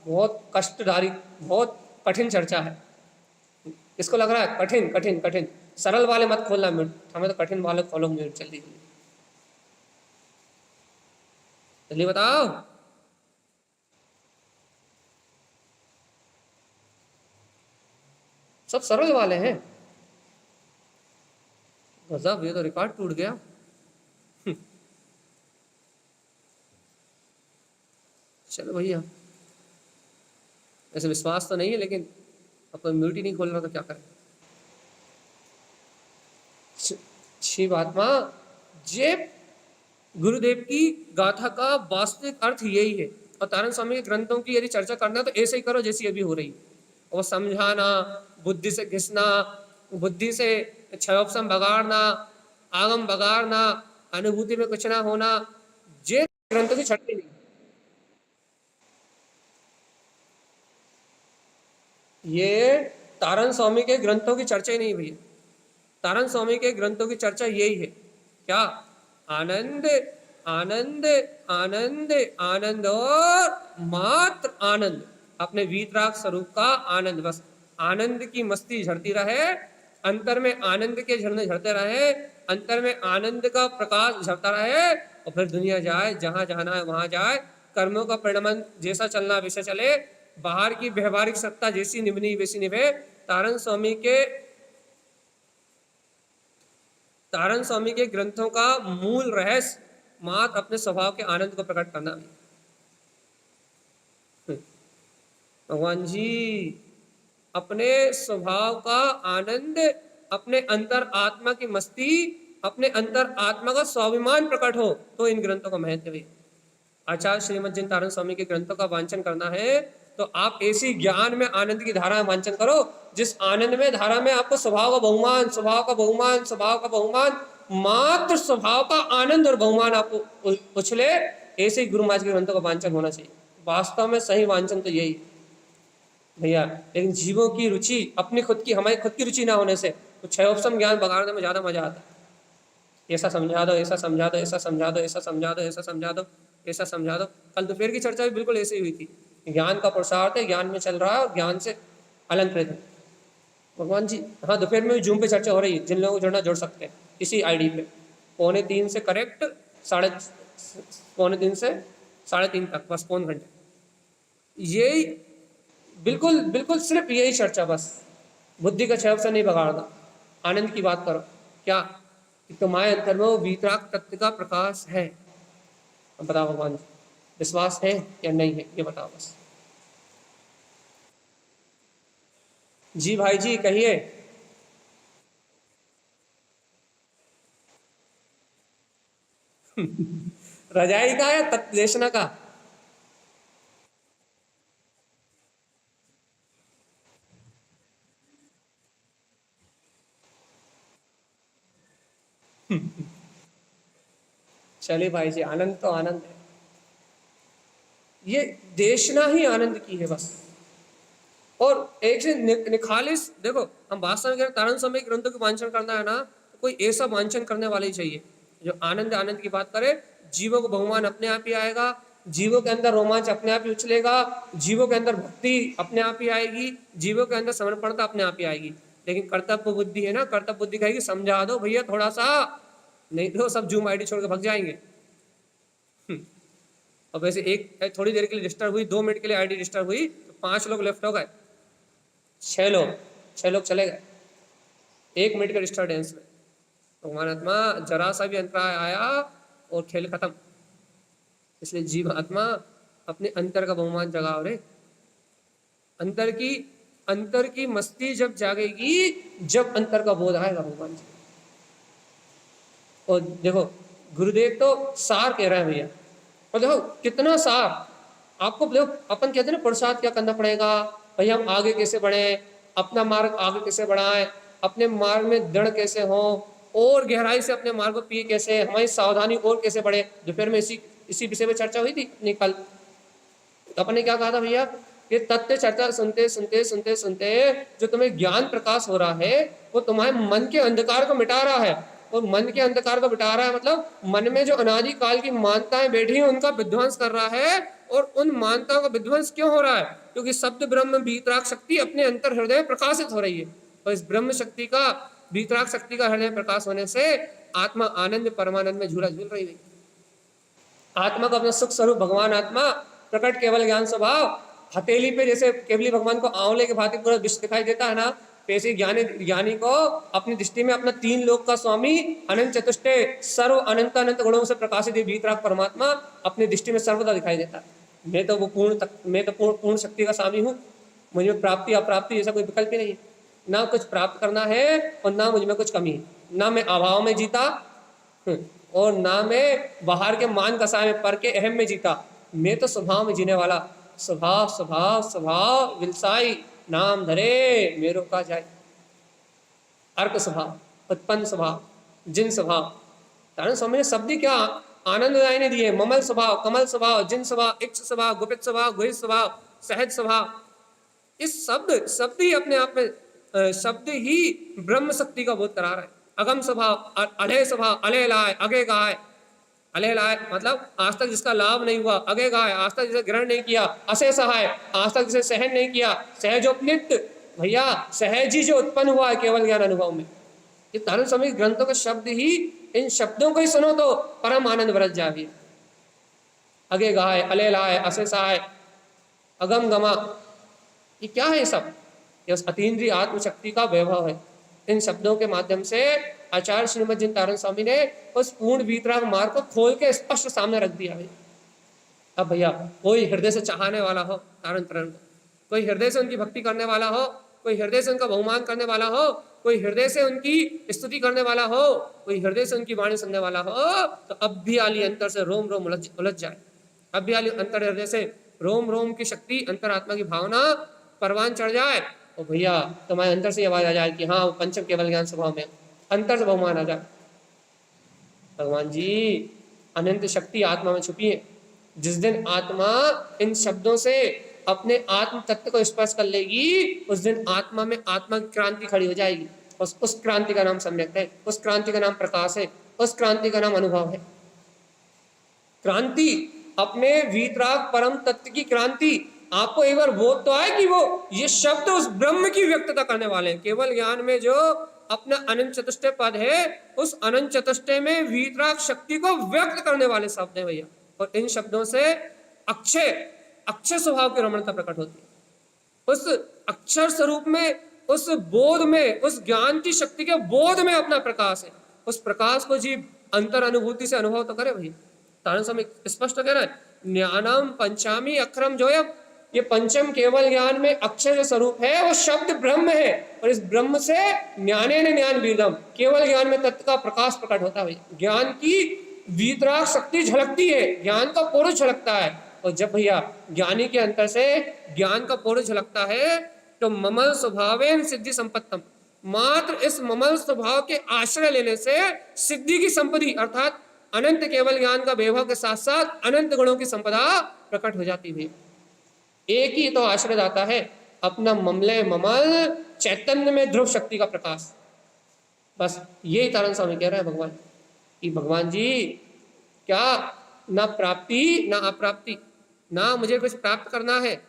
बहुत कष्टदारी, बहुत कठिन चर्चा है? किसको लग रहा है कठिन कठिन कठिन? सरल वाले मत खोलना म्यूट, हमें तो कठिन वाले खोलो म्यूट, जल्दी जल्दी बताओ। सब सरल वाले हैं। गजब, ये तो रिकॉर्ड टूट गया। चलो भैया, ऐसे विश्वास तो नहीं है, लेकिन अब म्यूट ही नहीं खोल रहा तो क्या करें। शिव आत्मा, ये गुरुदेव की गाथा का वास्तविक अर्थ यही है। और तारण स्वामी के ग्रंथों की यदि चर्चा करना है तो ऐसे ही करो जैसी अभी हो रही है, और समझाना, बुद्धि से घिसना, बुद्धि से क्षयोपम बगाड़ना, आगम बगाड़ना, अनुभूति में कुछ ना होना, ये ग्रंथों की छटनी नहीं। ये तारण स्वामी के ग्रंथों की चर्चा ही नहीं भैया। तारण स्वामी के ग्रंथों की चर्चा यही है, क्या? आनंद आनंद आनंद आनंद और मात्र आनंद, अपने वीतराग स्वरूप का आनंद, बस आनंद की मस्ती झड़ती रहे, अंतर में आनंद के झरने झड़ते रहे, अंतर में आनंद का प्रकाश झड़ता रहे, और फिर दुनिया जाए जहां जाना है वहां जाए, कर्मों का परिणमन जैसा चलना वैसे चले, बाहर की व्यवहारिक सत्ता जैसी निभनी वैसी निभे। तारण स्वामी के ग्रंथों का मूल रहस्य मात्र अपने स्वभाव के आनंद को प्रकट करना। भगवान जी अपने स्वभाव का आनंद, अपने अंतर आत्मा की मस्ती, अपने अंतर आत्मा का स्वाभिमान प्रकट हो तो इन ग्रंथों का महत्व है। आचार्य श्रीमद जिन तारण स्वामी के ग्रंथों का वांचन करना है तो आप ऐसी ज्ञान में आनंद की धारा में वांचन करो जिस आनंद में धारा में आपको स्वभाव का बहुमान, स्वभाव का बहुमान, स्वभाव का बहुमान, मात्र स्वभाव का आनंद और बहुमान आपको उछले। ऐसे ही गुरु महाराज के ग्रंथों का वांचन होना चाहिए। वास्तव में सही वांचन तो यही भैया। लेकिन जीवों की रुचि अपनी खुद की, हमारी खुद की रुचि ना होने से तो क्षयोपम ज्ञान बगाड़ने में ज्यादा मजा आता है। ऐसा समझा दो, ऐसा समझा दो, ऐसा समझा दो, ऐसा समझा दो, ऐसा समझा दो, ऐसा समझा दो। कल दोपहर की चर्चा भी बिल्कुल ऐसी हुई थी। ज्ञान का पुरुषार्थ है, ज्ञान में चल रहा है और ज्ञान से अलंकृत है। भगवान जी, हाँ दोपहर में भी जूम पे चर्चा हो रही है, जिन लोगों को जुड़ना जुड़ सकते हैं इसी आईडी पे 2:45 से करेक्ट 2:45 से 3:30 तक, बस 3 घंटे। यही बिल्कुल बिल्कुल सिर्फ यही चर्चा, बस बुद्धि का क्षय से नहीं बगाड़ना, आनंद की बात करो। क्या कि तुम्हारे अंतर में वो वीतराग तत्व का प्रकाश है? अब बताओ भगवान जी, विश्वास है या नहीं है, ये बताओ बस। जी भाई जी कहिए। रजाई का या तत्देशना का? चलिए भाई जी, आनंद तो आनंद है, ये देशना ही आनंद की है बस। और एक से निखालिस देखो, हम वास्तव में तारण समय ग्रंथों की वांचन करना है ना, तो कोई ऐसा वांचन करने वाला ही चाहिए जो आनंद आनंद की बात करे। जीवों को बहुमान अपने आप ही आएगा, जीवों के अंदर रोमांच अपने आप ही उछलेगा, जीवों के अंदर भक्ति अपने आप ही आएगी, जीवों के अंदर समर्पणता अपने आप ही आएगी। लेकिन कर्तव्य बुद्धि है ना, कर्तव्य बुद्धि कहेगी समझा दो भैया थोड़ा सा, नहीं तो सब जूम आईडी छोड़ के भाग जाएंगे। और वैसे एक थोड़ी देर के लिए डिस्टर्ब हुई, 2 मिनट के लिए आईडी डिस्टर्ब हुई तो 5 लोग लेफ्ट हो गए, 6 लोग चले गए 1 मिनट के डिस्टर्बेंस में। तो महात्मा जरा सा भी अंतराय आया और खेल खत्म। इसलिए जीव आत्मा अपने अंतर का बहुमान जगाओ रे। अंतर की मस्ती जब जागेगी, जब अंतर का बोध आएगा भगवान जी। और देखो गुरुदेव तो सार कह रहे हैं भैया, और देखो कितना सार आपको। देखो अपन कहते हैं ना पुरुषार्थ क्या करना पड़ेगा भैया, हम आगे कैसे बढ़े, अपना मार्ग आगे कैसे बढ़ाएं, अपने मार्ग में दृढ़ कैसे हो, और गहराई से अपने मार्ग को पिए कैसे, हमारी सावधानी और कैसे बढ़े। दोपहर में इसी विषय में चर्चा हुई थी अपनी कल। अपन ने क्या कहा था भैया कि तथ्य चर्चा सुनते सुनते सुनते सुनते जो तुम्हें ज्ञान प्रकाश हो रहा है वो तुम्हारे मन के अंधकार को मिटा रहा है। और मन के अंधकार को मिटा रहा है मतलब मन में जो अनादि काल की मान्यताएं बैठी हैं उनका विध्वंस कर रहा है। और उन मान्यताओं का विध्वंस क्यों हो रहा है? क्योंकि शब्द ब्रह्म वीतराग शक्ति अपने अंतर हृदय में प्रकाशित हो रही है। और इस ब्रह्म शक्ति का, वीतराग शक्ति का हृदय प्रकाश होने से आत्मा आनंद परमानंद में झूला झूल रही है। आत्मा का अपना सुख स्वरूप भगवान आत्मा प्रकट केवल ज्ञान स्वभाव। हथेली पे जैसे केवली भगवान को आंवले के भांति पूरा विश्व दिखाई देता है ना, वैसे ज्ञानी को अपनी दृष्टि में अपना 3 लोक का स्वामी अनंत चतुष्टय सर्व अनंत अनंत गुणों से प्रकाशित वीतराग परमात्मा अपनी दृष्टि में सर्वदा दिखाई देता है। मैं तो पूर्ण शक्ति का स्वामी हूँ, मुझ में प्राप्ति अप्राप्ति ऐसा कोई विकल्प ही नहीं है। ना कुछ प्राप्त करना है और ना मुझ में कुछ कमी है, ना मैं अभाव में जीता और ना मैं बाहर के मान कसाय में पढ़ के अहम में जीता। मैं तो स्वभाव में जीने वाला। स्वभाव स्वभाव स्वभाव विलसाई, नाम धरे मेरो का जाय। अर्क स्वभाव, उत्पन्न स्वभाव, जिन स्वभाव। तारण स्वामी ने शब्द क्या आनंददायी ने दिए। ममल स्वभाव, कमल स्वभाव, जिन स्वभाव, इक्ष स्वभाव, गुपित स्वभाव, गुहित स्वभाव, सहज स्वभाव। इस शब्द शब्द ही अपने आप में शब्द ही ब्रह्म शक्ति का बोध करा रहा है। अगम स्वभाव, अढ़े स्वभाव, अले लाए अगे गाय। अले लाए मतलब आज तक जिसका लाभ नहीं हुआ, अगे गाय आज तक जिसे ग्रहण नहीं किया, असे सहाय आज तक जिसे सहन नहीं किया, सहजोपनित भैया सहज ही जो उत्पन्न हुआ है केवल ज्ञान अनुभव में। ये तारण स्वामी ग्रंथों के शब्द ही, इन शब्दों को ही सुनो तो परम आनंद बरस जाए। अगे गाय, अले लाए, असे सहाय, अगम गमा, ये क्या है? सब ये उस अतीन्द्रिय आत्मशक्ति का वैभव है। इन शब्दों के माध्यम से आचार्य श्रीमद जिन तारण स्वामी ने उस पूर्ण वीतराग मार्ग को खोल के स्पष्ट सामने रख दिया है। अब भैया कोई हृदय से चाहने वाला हो तारण तरण को, कोई हृदय से उनकी भक्ति करने वाला हो, कोई हृदय से उनका बहुमान करने वाला हो, कोई हृदय से उनकी स्तुति करने वाला हो, कोई हृदय से उनकी वाणी सुनने वाला हो, तो अब भी आली अंतर से रोम रोम उलझ जाए। अब भी आली अंतर हृदय से रोम रोम की शक्ति, अंतरात्मा की भावना परवान चढ़ जाए। और भैया तुम्हारे अंतर से आवाज आ जाए कि हाँ वो पंचम केवल ज्ञान स्वभाव में, अंतर से बहुमान आ जाए। भगवान जी अनंत शक्ति आत्मा में छुपी है। जिस दिन आत्मा इन शब्दों से अपने आत्म तत्व को स्पर्श कर लेगी, उस दिन आत्मा में आत्मा की क्रांति खड़ी हो जाएगी। उस क्रांति का नाम सम्यक है, उस क्रांति का नाम प्रकाश है, उस क्रांति का नाम अनुभव है। क्रांति अपने वीतराग परम तत्व की क्रांति। आपको एक बार बोध तो आए कि वो ये शब्द उस ब्रह्म की व्यक्तता करने वाले हैं। केवल ज्ञान में जो अपना अनंत चतुष्टय पद है, उस अनंत चतुष्टय में वीतराग शक्ति को व्यक्त करने वाले शब्द है भैया। और इन शब्दों से अक्षय अक्षय स्वभाव की रमणता प्रकट होती है। उस अक्षर स्वरूप में, उस बोध में, उस ज्ञान की शक्ति के बोध में अपना प्रकाश है। उस प्रकाश को जीव अंतर अनुभूति से अनुभव तो करे भैया। तारण स्वामी स्पष्ट कह रहा है, ज्ञानम पंचामी अक्षरम जोयम। ये पंचम केवल ज्ञान में अक्षर जो स्वरूप है वो शब्द ब्रह्म है। और इस ब्रह्म से ज्ञाने न ज्ञान वीरदम, केवल ज्ञान में तत्व का प्रकाश प्रकट होता है। ज्ञान की वीतराग शक्ति झलकती है, ज्ञान का पुरुष झलकता है। और जब भैया ज्ञानी के अंतर से ज्ञान का पुरुष झलकता है, तो ममल स्वभावेन सिद्धि संपत्तम, मात्र इस ममल स्वभाव के आश्रय लेने से सिद्धि की संपत्ति अर्थात अनंत केवल ज्ञान का वैभव के साथ साथ अनंत गुणों की संपदा प्रकट हो जाती है। एक ही तो आश्रय दाता है, अपना ममले ममल चैतन्य में ध्रुव शक्ति का प्रकाश। बस यही तारण स्वामी कह रहे हैं भगवान कि भगवान जी क्या ना प्राप्ति ना अप्राप्ति, ना मुझे कुछ प्राप्त करना है,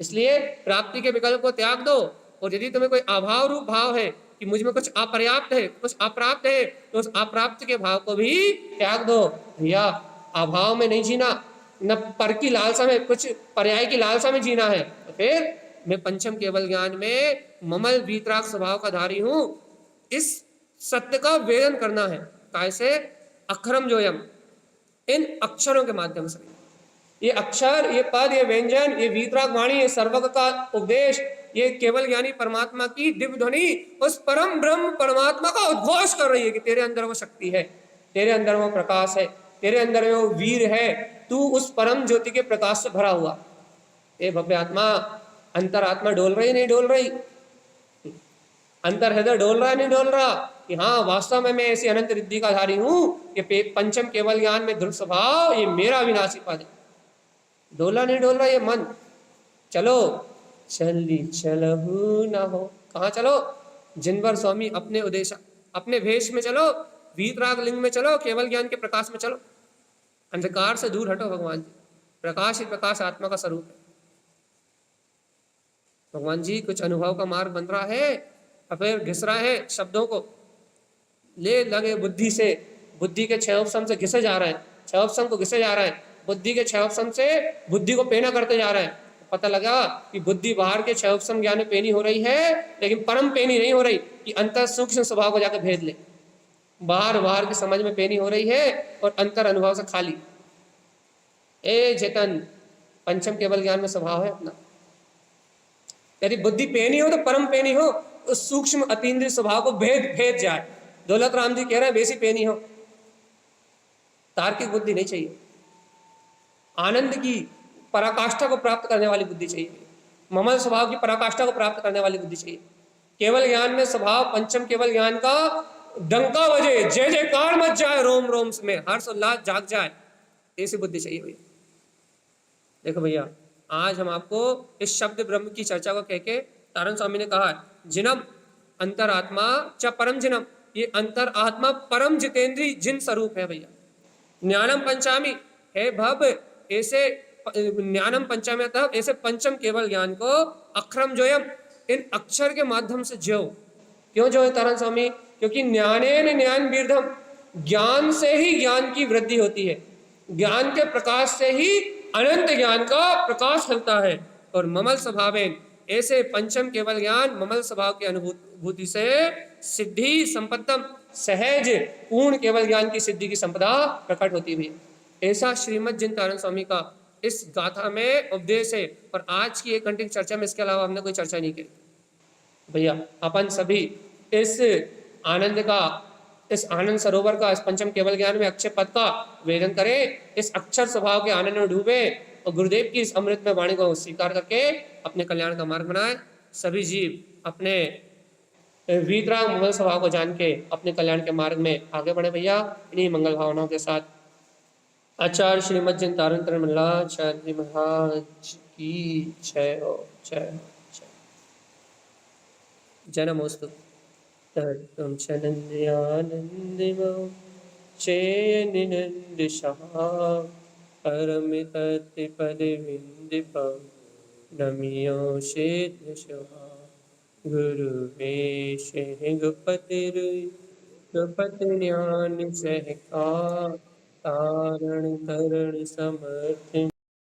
इसलिए प्राप्ति के विकल्प को त्याग दो। और यदि तुम्हें कोई अभाव रूप भाव है कि मुझ में कुछ अपर्याप्त है, कुछ अप्राप्त है, तो उस अप्राप्त के भाव को भी त्याग दो। भैया अभाव में नहीं जीना, न पर की लालसा में, कुछ पर्याय की लालसा में जीना है। तो फिर मैं पंचम केवल ज्ञान में ममल वीतराग स्वभाव का धारी हूं। इस सत्य का वेदन करना है। कैसे? अक्षरम जोयम, इन अक्षरों के माध्यम से। ये अक्षर, ये पद, ये व्यंजन, ये वीतराग वाणी, ये सर्वज्ञ का उपदेश, ये केवल ज्ञानी परमात्मा की दिव्य ध्वनि उस परम ब्रह्म परमात्मा का उद्घोष कर रही है कि तेरे अंदर वो शक्ति है, तेरे अंदर वो प्रकाश है, तेरे अंदर वो वीर है, तू उस परम ज्योति के प्रकाश से भरा हुआ। ये भव्य आत्मा, अंतरात्मा डोल रही नहीं डोल रही, अंतर हृदय डोल रहा है नहीं डोल रहा कि हाँ वास्तव में मैं ऐसी अनंत रिद्धि का धारी हूं। ये पंचम केवल ज्ञान में ध्रुव स्वभाव, ये मेरा विनाशी पद है। डोला नहीं डोल रहा ये मन। चलो चली चलहु ना हो, कहाँ चलो? जिनवर स्वामी अपने उद्देश्य, अपने भेष में चलो, वीतराग लिंग में चलो, केवल ज्ञान के प्रकाश में चलो। अंधकार से दूर हटो भगवान जी। प्रकाश ही प्रकाश आत्मा का स्वरूप है। भगवान जी कुछ अनुभव का मार्ग बन रहा है, और फिर घिस रहा है शब्दों को, ले लगे बुद्धि से, बुद्धि के 6 ऑप्शन से घिसे जा रहे हैं, 6 ऑप्शन को घिसे जा रहे हैं, बुद्धि के 6 ऑप्शन से बुद्धि को पेना करते जा रहे हैं। पता लगा कि बुद्धि बाहर के 6 ऑप्शन ज्ञान में पेनी हो रही है, लेकिन परम पेनी नहीं हो रही कि अंतर सूक्ष्म स्वभाव को जाकर भेद ले। बाहर की समझ में पेनी हो रही है और अंतर अनुभव से खाली। ए चेतन, पंचम केवल ज्ञान में स्वभाव है अपना। यदि बुद्धि पेनी हो तो परम पेनी हो, उस सूक्ष्म अतीन्द्रिय स्वभाव को भेद जाए। दौलत राम जी कह रहे हैं बेसी पेनी हो, तार्किक बुद्धि नहीं चाहिए, आनंद की पराकाष्ठा को प्राप्त करने वाली बुद्धि चाहिए, ममल स्वभाव की पराकाष्ठा को प्राप्त करने वाली बुद्धि चाहिए। केवल ज्ञान में स्वभाव पंचम केवल ज्ञान का डंका बजे, जय जयकार मच जाए, रोम रोम में हर्ष उल्लास जाग जाए, ऐसी बुद्धि चाहिए भैया। देखो भैया, आज हम आपको इस शब्द ब्रह्म की चर्चा को कह के तारण स्वामी ने कहा है जिनम अंतरात्मा च परम जिनम, ये अंतर आत्मा परम जितेंद्री जिन स्वरूप है भैया। ज्ञानम पंचामी है भव, ऐसे ज्ञानम पंचामी तब ऐसे पंचम केवल ज्ञान को अक्षरम जोयम, इन अक्षर के माध्यम से ज्यो। क्यों जो है तारण स्वामी? क्योंकि ज्ञानेन ज्ञान बीर्धम, ज्ञान से ही ज्ञान की वृद्धि होती है, ज्ञान के प्रकाश से ही अनंत ज्ञान का प्रकाश फलता है। और ममल स्वभावेन, ऐसे पंचम केवल ज्ञान ममल स्वभाव की अनुभूति से सिद्धि संपत्तम, सहज पूर्ण केवल ज्ञान की सिद्धि की संपदा प्रकट होती हुई। ऐसा श्रीमद जिन तारण स्वामी का इस गाथा में उपदेश है। और आज की 1 घंटे की चर्चा में इसके अलावा हमने कोई चर्चा नहीं की भैया। अपन सभी इस आनंद का, इस आनंद सरोवर का, इस पंचम केवल ज्ञान में अक्षय पद का वेदन करें, इस अक्षर स्वभाव के आनंद में डूबे और गुरुदेव की इस अमृत में वाणी को स्वीकार करके अपने कल्याण का मार्ग बनाए। सभी जीव अपने वीतराग मंगल स्वभाव को जान के अपने कल्याण के मार्ग में आगे बढ़े भैया, इन्हीं मंगल भावनाओं के साथ। आचार्य श्रीमद जिन तारण मंडलाचार्य महाराज की जय हो, जय हो, जय। जन्मोस्तु तत्त्वं चनन्द्यानन्दिमं चेयनिनन्दिशः, परमितत्पदविन्दिपं नमियोषेदशः। गुरुवे गपतिर्ज्ञान सहका, तारण तरण समर्थ